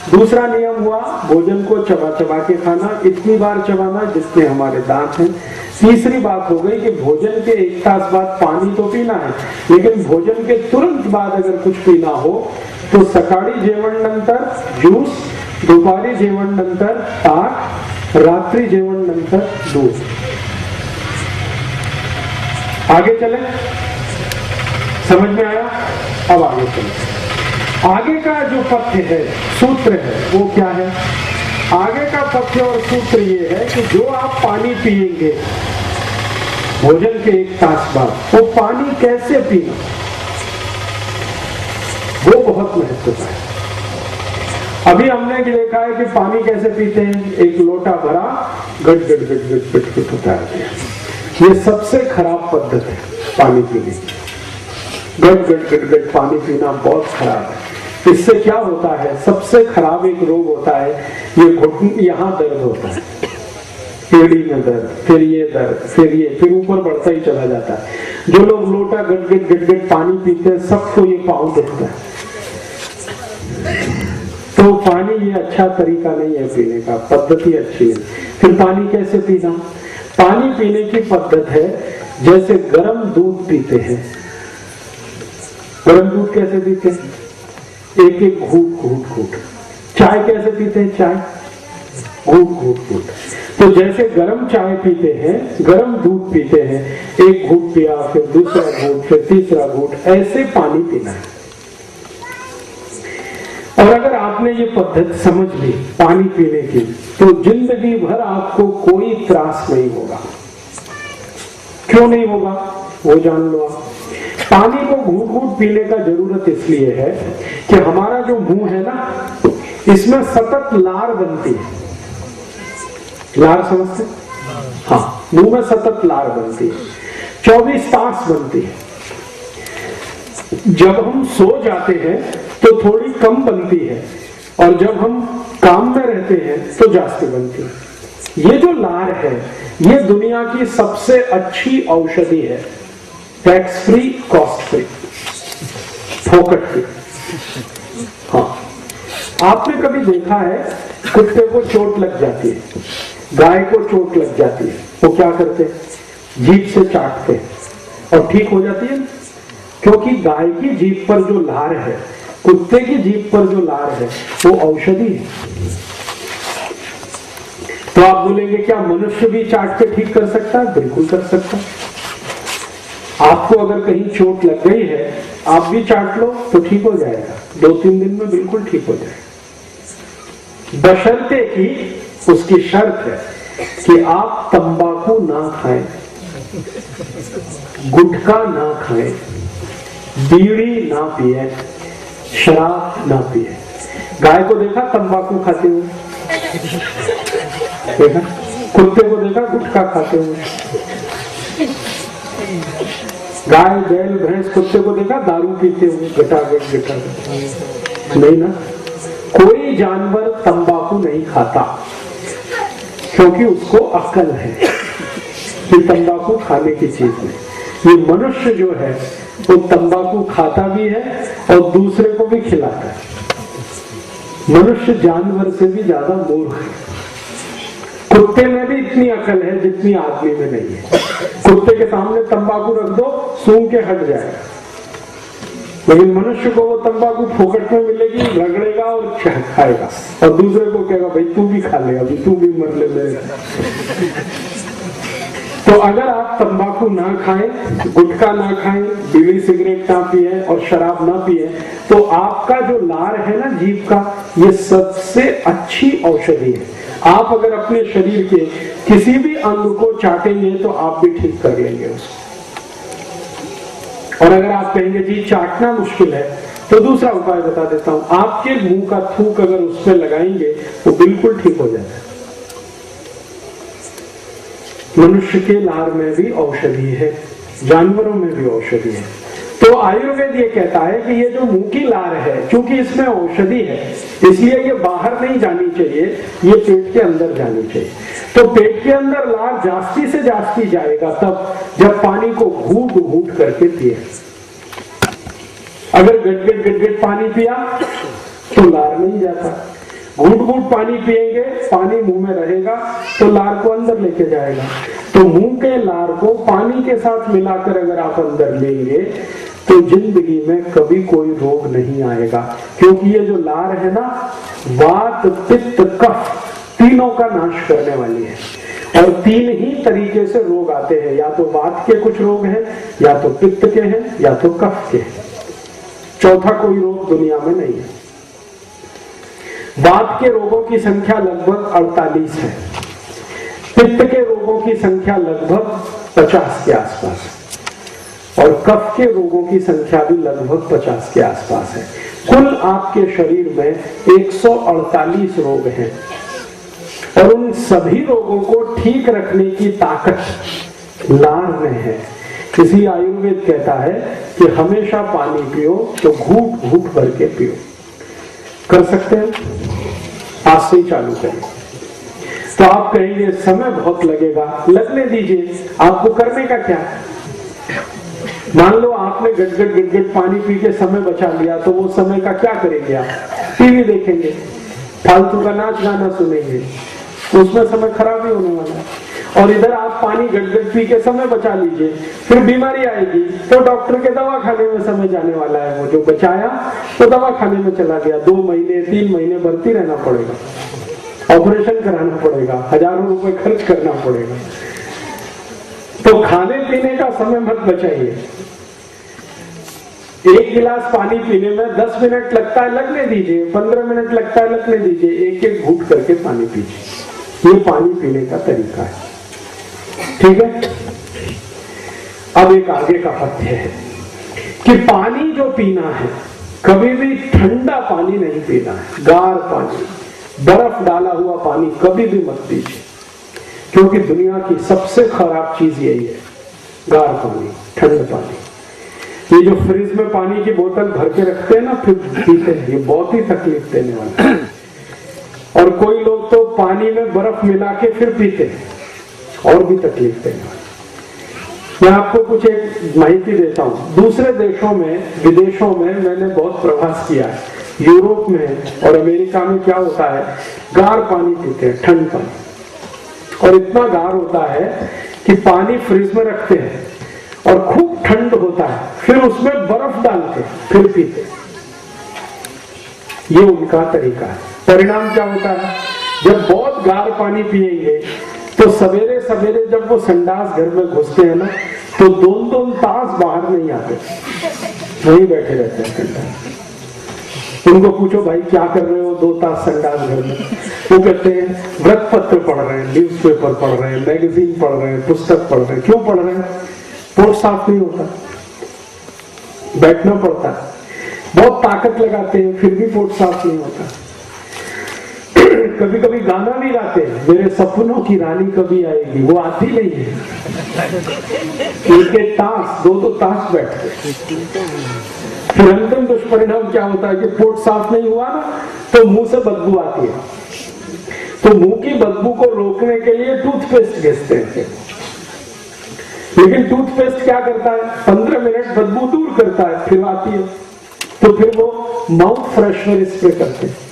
A: दूसरा नियम हुआ भोजन को चबा चबा के खाना, इतनी बार चबाना जितने हमारे दांत हैं। तीसरी बात हो गई कि भोजन के 1 तास बाद पानी तो पीना है, लेकिन भोजन के तुरंत बाद अगर कुछ पीना हो तो सकाळी जेवण नंतर ज्यूस, दुपारी जेवण नंतर ताक, रात्रि जेवण नंतर दूध। आगे चले, समझ में आया? अब आगे चले। आगे का जो पथ्य है, सूत्र है, वो क्या है? आगे का पथ्य और सूत्र ये है कि जो आप पानी पिएंगे भोजन के 1 तास बाद, वो पानी कैसे पीना, वो बहुत महत्वपूर्ण है। अभी हमने देखा है कि पानी कैसे पीते हैं, एक लोटा भरा गट गट गट गट गट गट उतार दिया। ये सबसे खराब पद्धति है पानी पीने की। गट गट गट गट पानी पीना बहुत खराब है। इससे क्या होता है, सबसे खराब एक रोग होता है, ये घुटने, यहाँ दर्द होता है, एड़ी में दर्द, फिर ये दर्द, फिर ये, फिर ऊपर बढ़ता ही चला जाता है। जो लोग लोटा गट गट गट गट पानी पीते हैं, सबको ये पाँव दिखता है। तो पानी ये अच्छा तरीका नहीं है पीने का, पद्धति अच्छी है। फिर पानी कैसे पीना? पानी पीने की पद्धति है जैसे गर्म दूध पीते हैं। गर्म दूध कैसे पीते हैं? एक एक घूट घूट घूट। चाय कैसे पीते हैं? चाय घूट घूट घूट। तो जैसे गर्म चाय पीते हैं, गर्म दूध पीते हैं, एक घूट पिया, फिर दूसरा घूट, फिर तीसरा घूट, ऐसे पानी पीना है। और अगर आपने ये पद्धति समझ ली पानी पीने की, तो जिंदगी भर आपको कोई त्रास नहीं होगा। क्यों नहीं होगा वो जान लो आप। पानी को घूट घूट पीने का जरूरत इसलिए है कि हमारा जो मुंह है ना, इसमें सतत लार बनती है। लार समझते? हाँ, मुंह में सतत लार बनती है, 24 तास बनती है। जब हम सो जाते हैं तो थोड़ी कम बनती है, और जब हम काम में रहते हैं तो जास्ती बनती है। ये जो लार है, ये दुनिया की सबसे अच्छी औषधि है। टैक्स फ्री, कॉस्ट फ्री, फोकट फ्री। हाँ, आपने कभी देखा है कुत्ते को चोट लग जाती है, गाय को चोट लग जाती है, वो क्या करते हैं? जीभ से चाटते हैं और ठीक हो जाती है। क्योंकि गाय की जीभ पर जो लार है, कुत्ते की जीभ पर जो लार है, वो औषधि है। तो आप बोलेंगे क्या मनुष्य भी चाट के ठीक कर सकता है? बिल्कुल कर सकता है। आपको अगर कहीं चोट लग गई है, आप भी चाट लो तो ठीक हो जाएगा, 2-3 दिन में बिल्कुल ठीक हो जाएगा। बशर्ते कि उसकी शर्त है कि आप तंबाकू ना खाएं, गुटखा ना खाएं, बीड़ी ना पिए, शराब ना पिए। गाय को देखा तंबाकू खाते हुए? देखा? कुत्ते को देखा गुटखा खाते हुए? गाय, बैल, भैंस, कुत्ते को देखा दारू पीते हुए? गटागट नहीं ना। कोई जानवर तंबाकू नहीं खाता, क्योंकि उसको अक्ल है कि तंबाकू खाने की चीज नहीं। ये मनुष्य जो है वो तंबाकू खाता भी है और दूसरे को भी खिलाता है। मनुष्य जानवर से भी ज्यादा मूर्ख है। कुत्ते में भी इतनी अकल है जितनी आदमी में नहीं है। कुत्ते के सामने तंबाकू रख दो, सूंघ के हट जाएगा, लेकिन मनुष्य को वो तंबाकू फोकट में मिलेगी, रगड़ेगा और खाएगा, और दूसरे को कहेगा भाई तू भी खा ले, अभी तू भी मर ले मेरे। तो अगर आप तंबाकू ना खाएं, गुटखा ना खाएं, बीड़ी सिगरेट ना पिए और शराब ना पिए, तो आपका जो लार है ना जीभ का, ये सबसे अच्छी औषधि है। आप अगर अपने शरीर के किसी भी अंग को चाटेंगे तो आप भी ठीक कर लेंगे उसको। और अगर आप कहेंगे जी चाटना मुश्किल है, तो दूसरा उपाय बता देता हूं। आपके मुंह का थूक अगर उस पर लगाएंगे तो बिल्कुल ठीक हो जाता है। मनुष्य के लार में भी औषधि है, जानवरों में भी औषधि है। तो आयुर्वेद ये कहता है कि ये जो मुंह की लार है, क्योंकि इसमें औषधि है, इसलिए ये बाहर नहीं जानी चाहिए, ये पेट के अंदर जानी चाहिए। तो पेट के अंदर लार जास्ती से जास्ती जाएगा तब जब पानी को घूट घूट करके पिए। अगर गट पानी पिया तो लार नहीं जाता। घूट घूट पानी पिएंगे, पानी मुंह में रहेगा तो लार को अंदर लेके जाएगा। तो मुंह के लार को पानी के साथ मिलाकर अगर आप अंदर लेंगे तो जिंदगी में कभी कोई रोग नहीं आएगा, क्योंकि ये जो लार है ना, वात, पित्त, कफ तीनों का नाश करने वाली है। और 3 ही तरीके से रोग आते हैं, या तो वात के कुछ रोग हैं, या तो पित्त के हैं, या तो कफ के हैं। चौथा कोई रोग दुनिया में नहीं है। वात के रोगों की संख्या लगभग 48 है, पित्त के रोगों की संख्या लगभग 50 के आसपास, और कफ के रोगों की संख्या भी लगभग 50 के आसपास है। कुल आपके शरीर में 148 रोग हैं, और उन सभी रोगों को ठीक रखने की ताकत लार में है। इसलिए आयुर्वेद कहता है कि हमेशा पानी पियो तो घूट घूट भर के पियो। कर सकते हैं? आज से ही चालू करें। तो आप कहेंगे समय बहुत लगेगा, लगने दीजिए। आपको करने का क्या है? मान लो आपने गट पानी पी के समय बचा लिया, तो वो समय का क्या करेंगे आप? टीवी देखेंगे, फालतू का नाच गाना सुनेंगे, उसमें समय खराब ही होने वाला है। और इधर आप पानी गट पी के समय बचा लीजिए, फिर बीमारी आएगी तो डॉक्टर के दवा खाने में समय जाने वाला है। वो जो बचाया तो दवा खाने में चला गया, 2 महीने 3 महीने भर्ती रहना पड़ेगा, ऑपरेशन कराना पड़ेगा, हजारों रुपए खर्च करना पड़ेगा। तो खाने पीने का समय मत बचाइए। 1 गिलास पानी पीने में 10 मिनट लगता है, लगने दीजिए, 15 मिनट लगता है, लगने दीजिए, एक घूंट करके पानी पीजिए। ये पानी पीने का तरीका है, ठीक है। अब एक आगे का पथ्य है कि पानी जो पीना है, कभी भी ठंडा पानी नहीं पीना है। गार पानी, बर्फ डाला हुआ पानी कभी भी मत पीजिए, क्योंकि दुनिया की सबसे खराब चीज यही है, गार पानी, ठंड पानी। ये जो फ्रिज में पानी की बोतल भर के रखते हैं ना, फिर पीते हैं, ये बहुत ही तकलीफ देने वाला है। और कोई लोग तो पानी में बर्फ मिला के फिर पीते हैं, और भी तकलीफ देने वाला। मैं आपको कुछ एक माहिती देता हूँ। दूसरे देशों में, विदेशों में मैंने बहुत प्रवास किया है, यूरोप में और अमेरिका में क्या होता है, गार पानी पीते हैं, ठंड पानी। और इतना गार होता है कि पानी फ्रिज में रखते हैं और खूब ठंड होता है, फिर उसमें बर्फ डालते फिर पीते। ये उनका तरीका है। परिणाम क्या होता है, जब बहुत गार पानी पिएंगे तो सवेरे सवेरे जब वो संडास घर में घुसते हैं ना, तो 2-2 तास बाहर नहीं आते, वहीं बैठे रहते हैं। उनको पूछो भाई क्या कर रहे हो 2 तास संडास घर में, वो कहते हैं व्रत पत्र पढ़ रहे हैं, न्यूज़पेपर पढ़ रहे हैं, मैगजीन पढ़ रहे हैं, पुस्तक पढ़ रहे हैं। क्यों पढ़ रहे हैं? पोट साफ नहीं होता, बैठना पड़ता है, बहुत ताकत लगाते हैं, फिर भी पोट साफ नहीं होता। कभी कभी गाना भी गाते हैं, मेरे सपनों की रानी कभी आएगी, वो आती नहीं है। एक तास 2-2 तास बैठते, फिर अंतिम दुष्परिणाम क्या होता है कि पोट साफ नहीं हुआ ना, तो मुंह से बदबू आती है। तो मुंह की बदबू को रोकने के लिए टूथपेस्ट घिसते हैं, लेकिन टूथपेस्ट क्या करता है, 15 मिनट बदबू दूर करता है, फिर आती है, तो फिर वो माउथ फ्रेशनर स्प्रे करते हैं।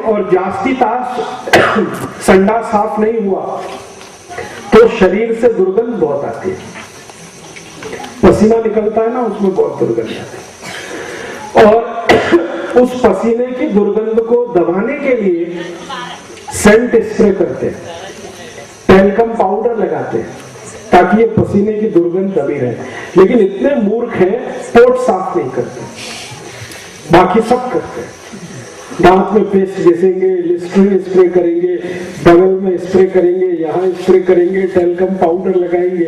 A: और जास्ती तास संडास साफ नहीं हुआ तो शरीर से दुर्गंध बहुत आती है, पसीना निकलता है ना, उसमें बहुत दुर्गंध आती है। और उस पसीने की दुर्गंध को दबाने के लिए सेंट स्प्रे करते हैं, टैल्कम पाउडर लगाते हैं, ताकि ये पसीने की दुर्गंध दबी रहे। लेकिन इतने मूर्ख हैं, पोट साफ नहीं करते, बाकी सब करते हैं। दांत में पेस्ट घिसेंगे, लिस्ट्रीन स्प्रे करेंगे, बगल में स्प्रे करेंगे, यहाँ स्प्रे करेंगे, टैल्कम पाउडर लगाएंगे,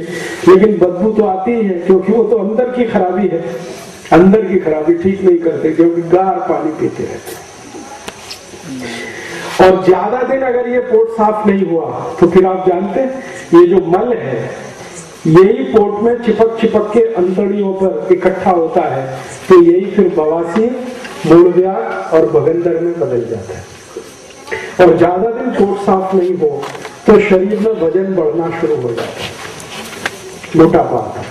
A: लेकिन बदबू तो आती ही है, क्योंकि वो तो अंदर की खराबी है। अंदर की खराबी ठीक नहीं करते, क्योंकि गार पानी पीते रहते। और ज्यादा दिन अगर ये पोट साफ नहीं हुआ तो फिर आप जानते हैं ये जो मल है, यही पोट में चिपक के अंतड़ियों पर इकट्ठा होता है, तो यही फिर बवासीर, मूलव्याध और बगंदर में बदल जाता है। और ज्यादा दिन पोट साफ नहीं हो तो शरीर में वजन बढ़ना शुरू हो जाता है, मोटापा आता है।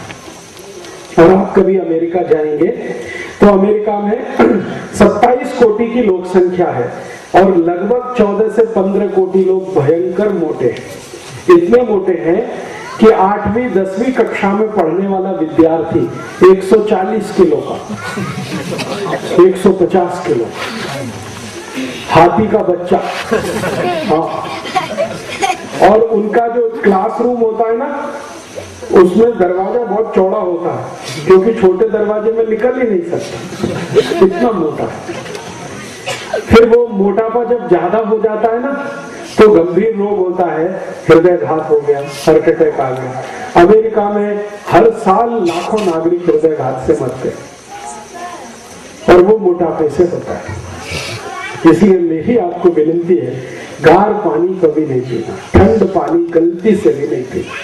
A: और आप कभी अमेरिका जाएंगे तो अमेरिका में 27 कोटि की लोक संख्या है और लगभग 14 से 15 कोटि लोग भयंकर मोटे हैं। इतने मोटे हैं कि 8वीं 10वीं कक्षा में पढ़ने वाला विद्यार्थी 140 किलो का, 150 किलो, हाथी का बच्चा। हाँ, और उनका जो क्लासरूम होता है ना, उसमें दरवाजा बहुत चौड़ा होता है, क्योंकि छोटे दरवाजे में निकल ही नहीं सकता, इतना मोटा है। फिर वो मोटापा जब ज्यादा हो जाता है ना, तो गंभीर रोग होता है, हृदयघात हो गया, हार्ट अटैक आ गया। अमेरिका में हर साल लाखों नागरिक हृदयघात से मरते हैं, और वो मोटापे से होता है। इसलिए मेरी आपको विनती है, गार पानी कभी नहीं पीना, ठंड पानी गलती से भी नहीं पीना।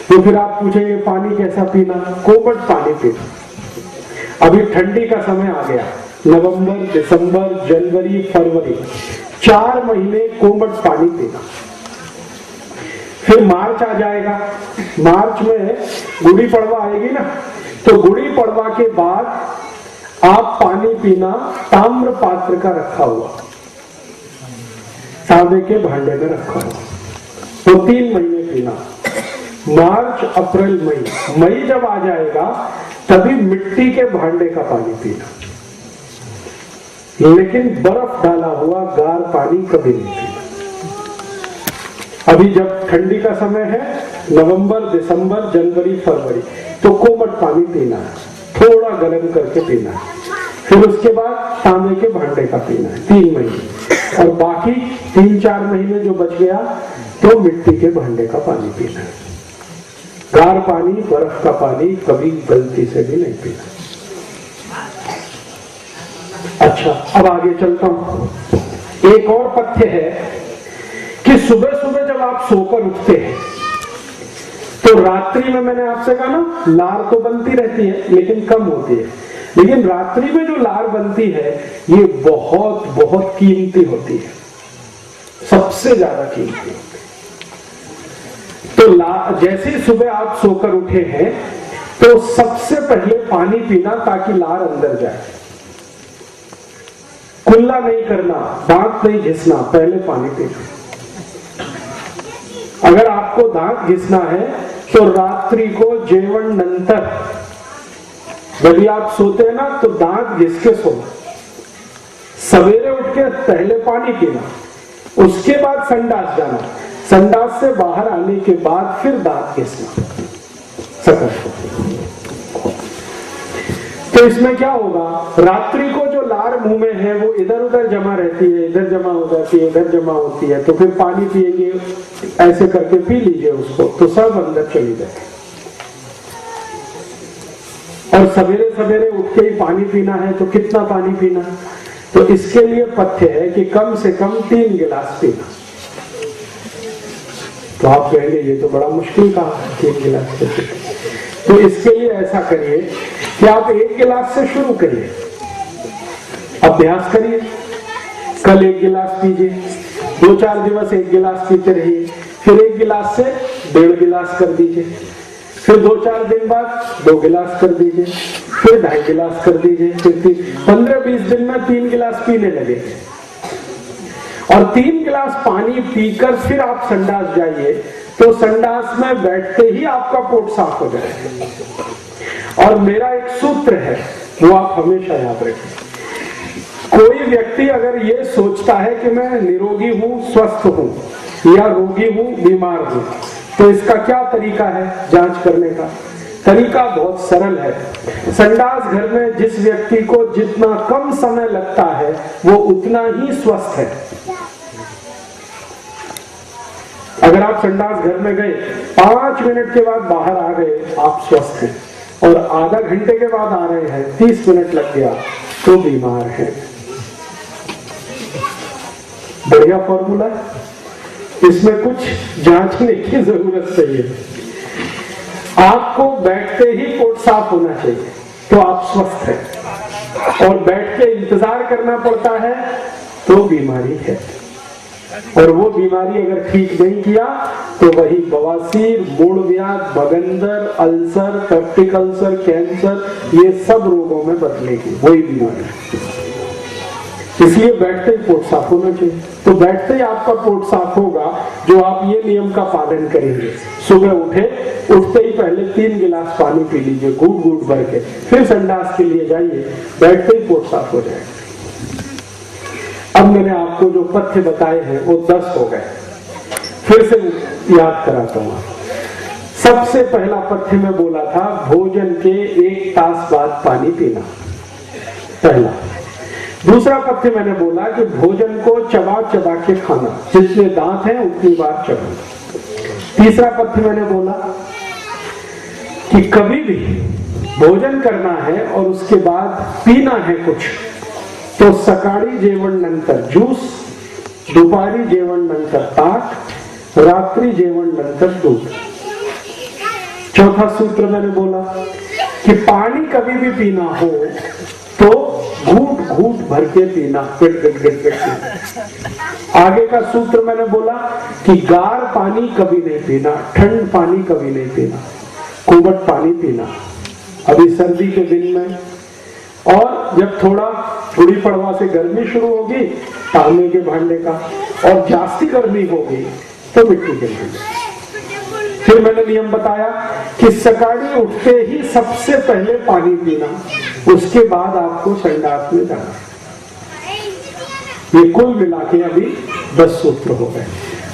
A: तो फिर आप पूछेंगे पानी कैसा पीना? कोमट पानी पीना। अभी ठंडी का समय आ गया, नवंबर, दिसंबर, जनवरी, फरवरी, 4 महीने कोमट पानी पीना। फिर मार्च आ जाएगा, मार्च में गुड़ी पड़वा आएगी ना, तो गुड़ी पड़वा के बाद आप पानी पीना ताम्र पात्र का रखा हुआ, तांबे के भांडे में रखा हुआ, तो 3 महीने पीना। मार्च, अप्रैल, मई, मई जब आ जाएगा तभी मिट्टी के भांडे का पानी पीना, लेकिन बर्फ डाला हुआ गार पानी कभी नहीं पीना। अभी जब ठंडी का समय है, नवंबर, दिसंबर, जनवरी, फरवरी, तो कोमट पानी पीना है, थोड़ा गर्म करके पीना है। फिर उसके बाद तांबे के भांडे का पीना है 3 महीने, और बाकी 3-4 महीने जो बच गया तो मिट्टी के भांडे का पानी पीना है। गार पानी, बर्फ का पानी कभी गलती से भी नहीं पीना। अच्छा, अब आगे चलता हूं। एक और पथ्य है कि सुबह सुबह जब आप सोकर उठते हैं तो रात्रि में, मैंने आपसे कहा ना, लार तो बनती रहती है लेकिन कम होती है, लेकिन रात्रि में जो लार बनती है ये बहुत बहुत कीमती होती है, सबसे ज्यादा कीमती। तो जैसे ही सुबह आप सोकर उठे हैं तो सबसे पहले पानी पीना ताकि लार अंदर जाए। कुल्ला नहीं करना, दांत नहीं घिसना, पहले पानी पीना। अगर आपको दांत घिसना है तो रात्रि को जेवण नंतर, यदि आप सोते हैं ना तो दांत घिस के सोना, सवेरे उठ के पहले पानी पीना, उसके बाद संडास जाना, संडास से बाहर आने के बाद फिर दांत घिसना, सकत। तो इसमें क्या होगा, रात्रि को जो लार मुंह में है वो इधर उधर जमा रहती है, इधर जमा हो जाती है, इधर जमा होती है, तो फिर पानी पिएंगे, ऐसे करके पी लीजिए उसको, तो सब अंदर चली जाए। और सवेरे सवेरे उठ के ही पानी पीना है, तो कितना पानी पीना, तो इसके लिए पथ्य है कि कम से कम 3 गिलास पीना। तो आप कहेंगे ये तो बड़ा मुश्किल कहा, 3 गिलास पीना। तो इसके लिए ऐसा करिए कि आप 1 गिलास से शुरू करिए, अभ्यास करिए। कल 1 गिलास पीजिए, 2-4 दिवस 1 गिलास पीते रहिए, फिर 1 गिलास से 1.5 गिलास कर दीजिए, फिर 2-4 दिन बाद 2 गिलास कर दीजिए, फिर 2.5 गिलास कर दीजिए, फिर 15-20 दिन में 3 गिलास पीने लगे। और 3 गिलास पानी पीकर फिर आप संडास जाइए, तो संडास में बैठते ही आपका पोट साफ हो जाएगा। और मेरा एक सूत्र है, वो आप हमेशा याद रखें। कोई व्यक्ति अगर ये सोचता है कि मैं निरोगी हूं, स्वस्थ हूं, या रोगी हूं, बीमार हूं, तो इसका क्या तरीका है जांच करने का? तरीका बहुत सरल है। संडास घर में जिस व्यक्ति को जितना कम समय लगता है वो उतना ही स्वस्थ है। अगर आप संडास घर में गए, 5 मिनट के बाद बाहर आ गए, आप स्वस्थ हैं, और आधा घंटे के बाद आ रहे हैं, 30 मिनट लग गया, तो बीमार है। बढ़िया फॉर्मूला, इसमें कुछ जांचने की जरूरत नहीं है। आपको बैठते ही पोट साफ होना चाहिए, तो आप स्वस्थ हैं। और बैठ के इंतजार करना पड़ता है तो बीमारी है। और वो बीमारी अगर ठीक नहीं किया तो वही बवासीर, मूलव्याध, बगंदर, अल्सर, पेप्टिक अल्सर, कैंसर, ये सब रोगों में बदलेगी, वही बीमारी। इसलिए बैठते ही पोट साफ होना चाहिए। तो बैठते ही आपका पोट साफ होगा जो आप ये नियम का पालन करेंगे। सुबह उठते ही पहले 3 गिलास पानी पी लीजिए, घूट घूट भर के, फिर संडास के लिए जाइए, बैठते ही पोट साफ हो जाएगा। अब मैंने आपको जो पथ्य बताए हैं वो 10 हो गए, फिर से याद कराता हूं। सबसे पहला पथ्य में बोला था भोजन के 1 तास बाद पानी पीना, पहला। दूसरा पथ्य मैंने बोला कि भोजन को चबा चबा के खाना, जितने दांत हैं उतनी बार चबाना। तीसरा पथ्य मैंने बोला कि कभी भी भोजन करना है और उसके बाद पीना है कुछ, तो सकाळी जेवण नंतर ज्यूस, दुपारी जेवण नंतर ताक, रात्रि जेवण नंतर दूध। चौथा सूत्र मैंने बोला कि पानी कभी भी पीना हो तो घूट घूट भर के पीना, पिट पिट पिट पिट। आगे का सूत्र मैंने बोला कि गार पानी कभी नहीं पीना, ठंड पानी कभी नहीं पीना, कोमट पानी पीना अभी सर्दी के दिन में। और जब थोड़ा गुड़ी पड़वा से गर्मी शुरू होगी तांबे के भांडे का, और जास्ती गर्मी होगी तो मिट्टी के भांडे। फिर मैंने नियम बताया कि सकाळी उठते ही सबसे पहले पानी पीना, उसके बाद आपको संडास में जाना। ये कुल मिला के अभी 10 सूत्र हो गए।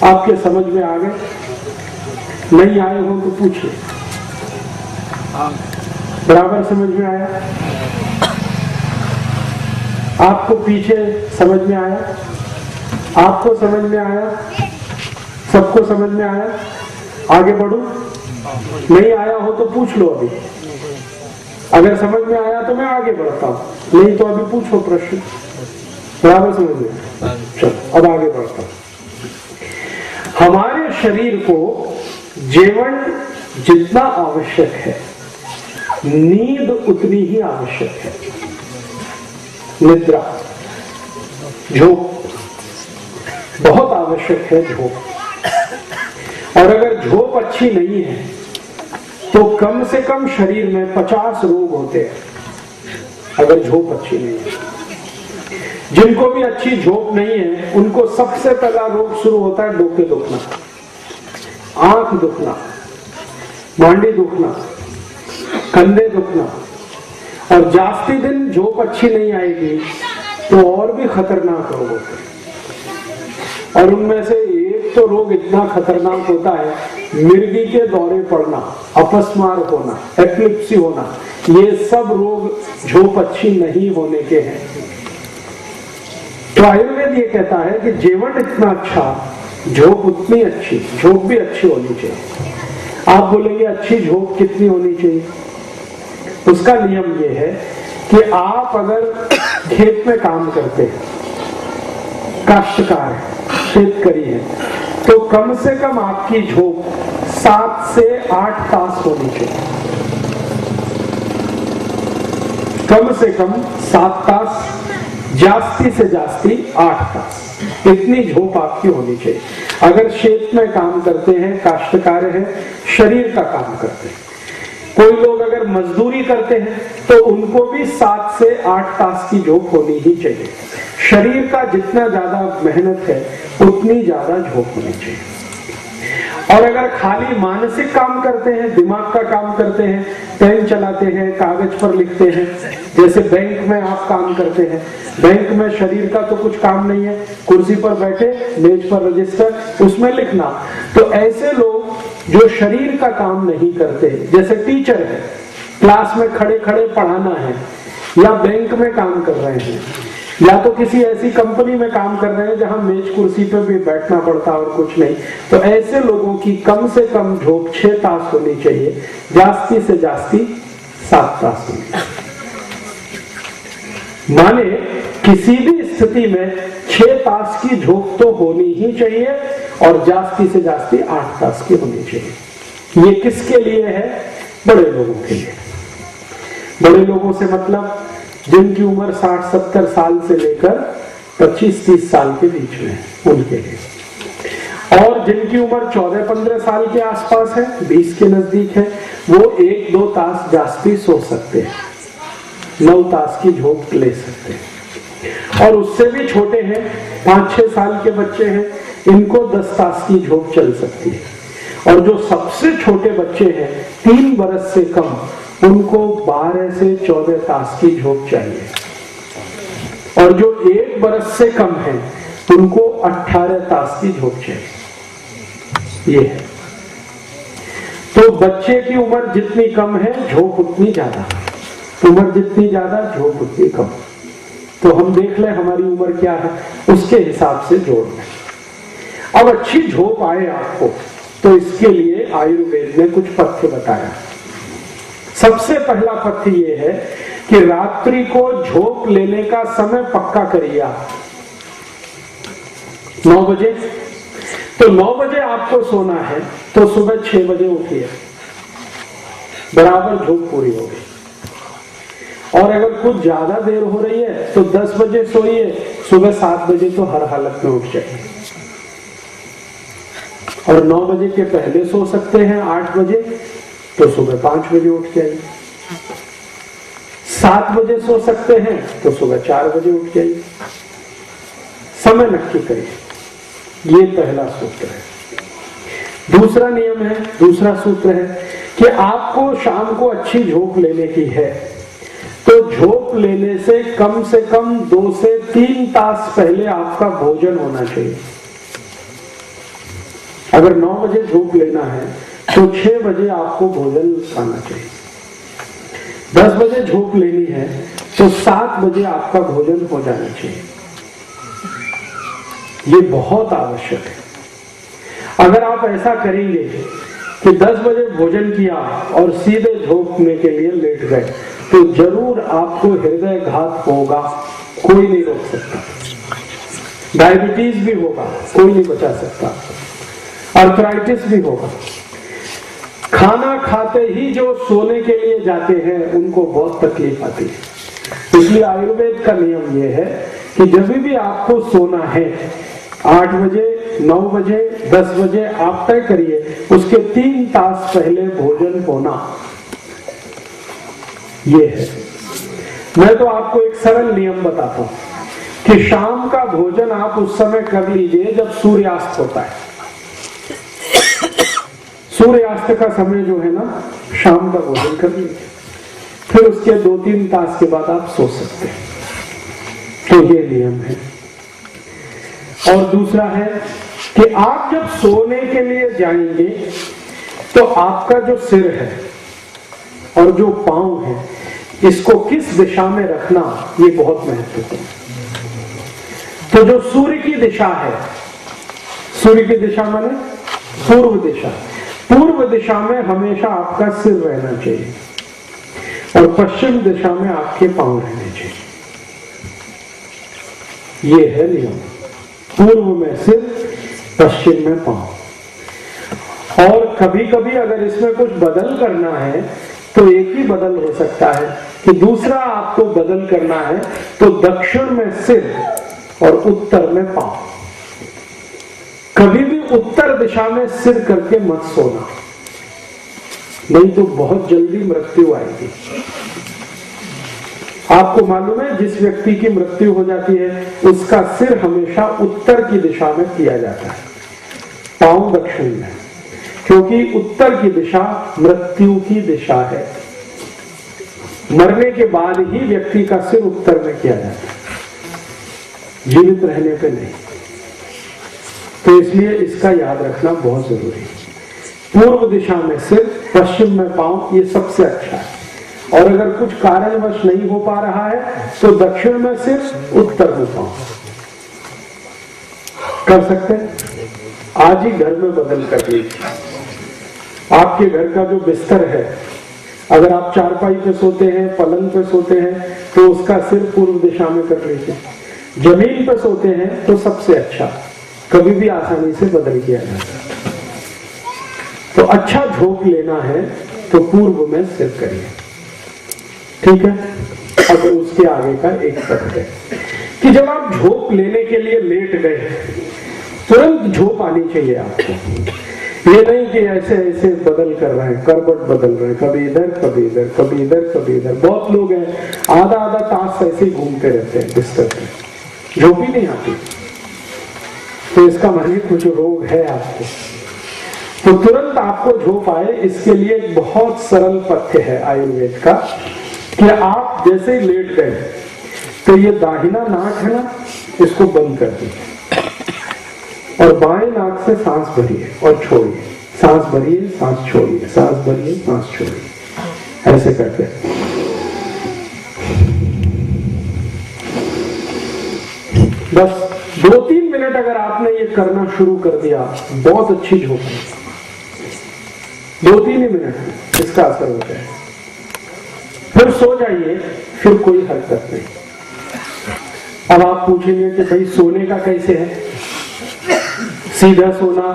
A: आपके समझ में आ गए? नहीं आए हो तो पूछिए। बराबर समझ में आया? आपको पीछे समझ में आया? आपको समझ में आया? सबको समझ में आया? आगे बढ़ू? नहीं आया हो तो पूछ लो अभी। अगर समझ में आया तो मैं आगे बढ़ता हूं, नहीं तो अभी पूछो प्रश्न। बराबर समझ में? चलो अब आगे बढ़ता हूं। हमारे शरीर को जीवन जितना आवश्यक है, नींद उतनी ही आवश्यक है। निद्रा, झोप बहुत आवश्यक है। झोप, और अगर झोप अच्छी नहीं है तो कम से कम शरीर में 50 रोग होते हैं अगर झोप अच्छी नहीं है। जिनको भी अच्छी झोप नहीं है उनको सबसे पहला रोग शुरू होता है डोके दुखना, आंख दुखना, मांडी दुखना, कंधे दुखना। और जास्ती दिन झोप अच्छी नहीं आएगी तो और भी खतरनाक रोग होते हैं। और उनमें से एक तो रोग इतना खतरनाक होता है, मिर्गी के दौरे पड़ना, अपस्मार होना, एपिलेप्सी होना। ये सब रोग झोप अच्छी नहीं होने के हैं। तो आयुर्वेद ये कहता है कि जीवन इतना अच्छा, झोप उतनी अच्छी, झोप भी अच्छी होनी चाहिए। आप बोलेंगे अच्छी झोप कितनी होनी चाहिए? उसका नियम ये है कि आप अगर खेत में काम करते हैं, काश्तकार है, शेतकरी है, तो कम से कम आपकी झोप 7 से 8 तास होनी चाहिए। कम से कम 7 तास, जास्ती से जास्ती 8 तास, इतनी झोप आपकी होनी चाहिए। अगर खेत में काम करते हैं, काश्तकार है, शरीर का काम करते हैं। कोई लोग अगर मजदूरी करते हैं तो उनको भी 7 से 8 तास की झोप होनी ही चाहिए। शरीर का जितना ज्यादा मेहनत है उतनी ज्यादा झोप होनी चाहिए। और अगर खाली मानसिक काम करते हैं, दिमाग का काम करते हैं, पेन चलाते हैं, कागज पर लिखते हैं, जैसे बैंक में आप काम करते हैं, बैंक में शरीर का तो कुछ काम नहीं है, कुर्सी पर बैठे, मेज पर रजिस्टर, उसमें लिखना। तो ऐसे लोग जो शरीर का काम नहीं करते, जैसे टीचर है, क्लास में खड़े खड़े पढ़ाना है, या बैंक में काम कर रहे हैं, या तो किसी ऐसी कंपनी में काम कर रहे हैं जहां मेज कुर्सी पे भी बैठना पड़ता और कुछ नहीं, तो ऐसे लोगों की कम से कम झोप 6 तास होनी चाहिए, जास्ती से जास्ती 7 तास होनी चाहिए। माने किसी भी स्थिति में 6 तास की झोप तो होनी ही चाहिए और जास्ती से जास्ती 8 तास की होनी चाहिए। ये किसके लिए है? बड़े लोगों के लिए। बड़े लोगों से मतलब जिनकी उम्र 60-70 साल से लेकर 25-30 साल के बीच में, उनके लिए। और जिनकी उम्र 14-15 साल के आसपास है, 20 के नजदीक है, वो 1-2 तास जास्ती सो सकते हैं, 9 तास की झोप ले सकते हैं। और उससे भी छोटे हैं, 5-6 साल के बच्चे हैं, इनको 10 तास की झोप चल सकती है। और जो सबसे छोटे बच्चे हैं, 3 बरस से कम, उनको 12 से 14 तास की झोप चाहिए। और जो 1 बरस से कम है, उनको 18 तास की झोप चाहिए। ये है। तो बच्चे की उम्र जितनी कम है, झोप उतनी ज्यादा, उम्र जितनी ज्यादा, झोप उतनी कम। तो हम देख लें हमारी उम्र क्या है, उसके हिसाब से जोड़ लें। अब अच्छी झोप आए आपको, तो इसके लिए आयुर्वेद ने कुछ पथ्य बताया। सबसे पहला पथ्य ये है कि रात्रि को झोप लेने का समय पक्का करिए आप 9 बजे। तो 9 बजे आपको सोना है तो सुबह 6 बजे उठिए, बराबर झोप पूरी हो गई। और अगर कुछ ज्यादा देर हो रही है तो 10 बजे सोइए, सुबह 7 बजे तो हर हालत में उठ जाइए। और 9 बजे के पहले सो सकते हैं 8 बजे, तो सुबह 5 बजे उठ जाइए। 7 बजे सो सकते हैं तो सुबह 4 बजे उठ जाइए। समय नक्की करिए, ये पहला सूत्र है। दूसरा नियम है, दूसरा सूत्र है कि आपको शाम को अच्छी झोंक लेने की है, तो झोंक लेने से कम 2 से 3 तास पहले आपका भोजन होना चाहिए। अगर 9 बजे झोंक लेना है तो 6 बजे आपको भोजन खाना चाहिए। 10 बजे झोंक लेनी है तो 7 बजे आपका भोजन हो जाना चाहिए। ये बहुत आवश्यक है। अगर आप ऐसा करेंगे कि 10 बजे भोजन किया और सीधे झोंकने के लिए लेट गए, तो जरूर आपको हृदय घात होगा, कोई नहीं रोक सकता। डायबिटीज भी होगा, कोई नहीं बचा सकता। आर्थराइटिस भी होगा। खाना खाते ही जो सोने के लिए जाते हैं उनको बहुत तकलीफ आती है। इसलिए आयुर्वेद का नियम यह है कि जब भी आपको सोना है 8 बजे, 9 बजे, 10 बजे आप तय करिए, उसके 3 तास पहले भोजन होना। ये है। मैं तो आपको एक सरल नियम बताता हूं कि शाम का भोजन आप उस समय कर लीजिए जब सूर्यास्त होता है। सूर्यास्त का समय जो है ना, शाम का भोजन कर लीजिए, फिर उसके 2-3 तास के बाद आप सो सकते हैं। तो ये नियम है। और दूसरा है कि आप जब सोने के लिए जाएंगे तो आपका जो सिर है और जो पांव है, इसको किस दिशा में रखना, ये बहुत महत्वपूर्ण है। तो जो सूर्य की दिशा है, सूर्य की दिशा माने पूर्व दिशा, पूर्व दिशा में हमेशा आपका सिर रहना चाहिए और पश्चिम दिशा में आपके पांव रहने चाहिए। ये है नियम। पूर्व में सिर, पश्चिम में पांव। और कभी कभी अगर इसमें कुछ बदल करना है तो एक ही बदल हो सकता है कि दूसरा आपको बदल करना है तो दक्षिण में सिर और उत्तर में पांव। कभी भी उत्तर दिशा में सिर करके मत सोना, नहीं तो बहुत जल्दी मृत्यु आएगी। आपको मालूम है, जिस व्यक्ति की मृत्यु हो जाती है उसका सिर हमेशा उत्तर की दिशा में किया जाता है, पांव दक्षिण में, क्योंकि उत्तर की दिशा मृत्यु की दिशा है। मरने के बाद ही व्यक्ति का सिर उत्तर में किया जाता है, जीवित रहने पे नहीं। तो इसलिए इसका याद रखना बहुत जरूरी है। पूर्व दिशा में सिर, पश्चिम में पांव, ये सबसे अच्छा है। और अगर कुछ कारणवश नहीं हो पा रहा है तो दक्षिण में सिर, उत्तर में पांव कर सकते हैं। आज ही घर में बदल कर लीजिए। आपके घर का जो बिस्तर है, अगर आप चारपाई पे सोते हैं, पलंग पे सोते हैं, तो उसका सिर पूर्व दिशा में कर लीजिए। जमीन पे सोते हैं तो सबसे अच्छा, कभी भी आसानी से बदल किया जाता है। तो अच्छा झोंक लेना है तो पूर्व में सिर करिए, ठीक है। अब उसके आगे का एक तथ्य है कि जब आप झोंक लेने के लिए लेट गए, तुरंत झोंक आनी चाहिए आपको। ये नहीं कि ऐसे ऐसे बदल कर रहे हैं, करवट बदल रहे हैं, कभी इधर कभी इधर, कभी इधर कभी इधर। बहुत लोग हैं आधा आधा तास ऐसे ही घूमते रहते हैं बिस्तर पे, झोंक ही नहीं आती। तो इसका मतलब कुछ रोग है आपको। तो तुरंत आपको झोंक आए, इसके लिए एक बहुत सरल पथ्य है आयुर्वेद का कि आप जैसे ही लेट गए तो ये दाहिना नाक है ना, इसको बंद कर दीजिए और बाएं नाक से सांस भरिए और छोड़िए, सांस भरिए, सांस छोड़िए, सांस भरिए, सांस छोड़िए, ऐसे करके। बस 2-3 मिनट अगर आपने ये करना शुरू कर दिया, बहुत अच्छी झोंक है। 2-3 मिनट इसका असर होता है। फिर सो जाइए, फिर कोई हरकत नहीं। अब आप पूछेंगे कि भाई सोने का कैसे है? सीधा सोना,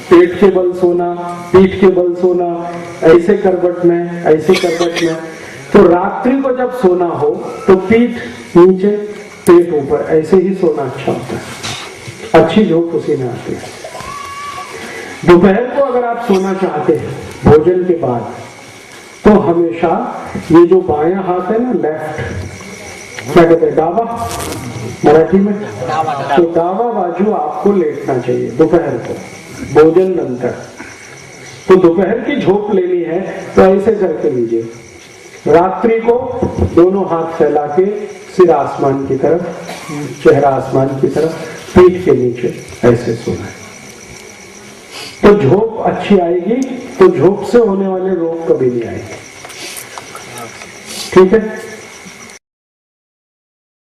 A: पेट के बल सोना, पीठ के बल सोना, ऐसे करवट में, ऐसे करवट में। तो रात्रि को जब सोना हो तो पीठ नीचे, पेट ऊपर, ऐसे ही सोना अच्छा होता है। अच्छी झोंक उसी में आती है। दोपहर को अगर आप सोना चाहते हैं भोजन के बाद, तो हमेशा ये जो बायां हाथ है ना, लेफ्ट, क्या कहते हैं, डावा मराठी में, तो डावा बाजू आपको लेटना चाहिए दोपहर को भोजन नंतर। तो दोपहर की झोप लेनी है तो ऐसे करके लीजिए। रात्रि को दोनों हाथ फैला के सिर आसमान की तरफ, चेहरा आसमान की तरफ, पीठ के नीचे ऐसे सोना है। तो झोप अच्छी आएगी, तो झोप से होने वाले रोग कभी नहीं आएंगे। ठीक है।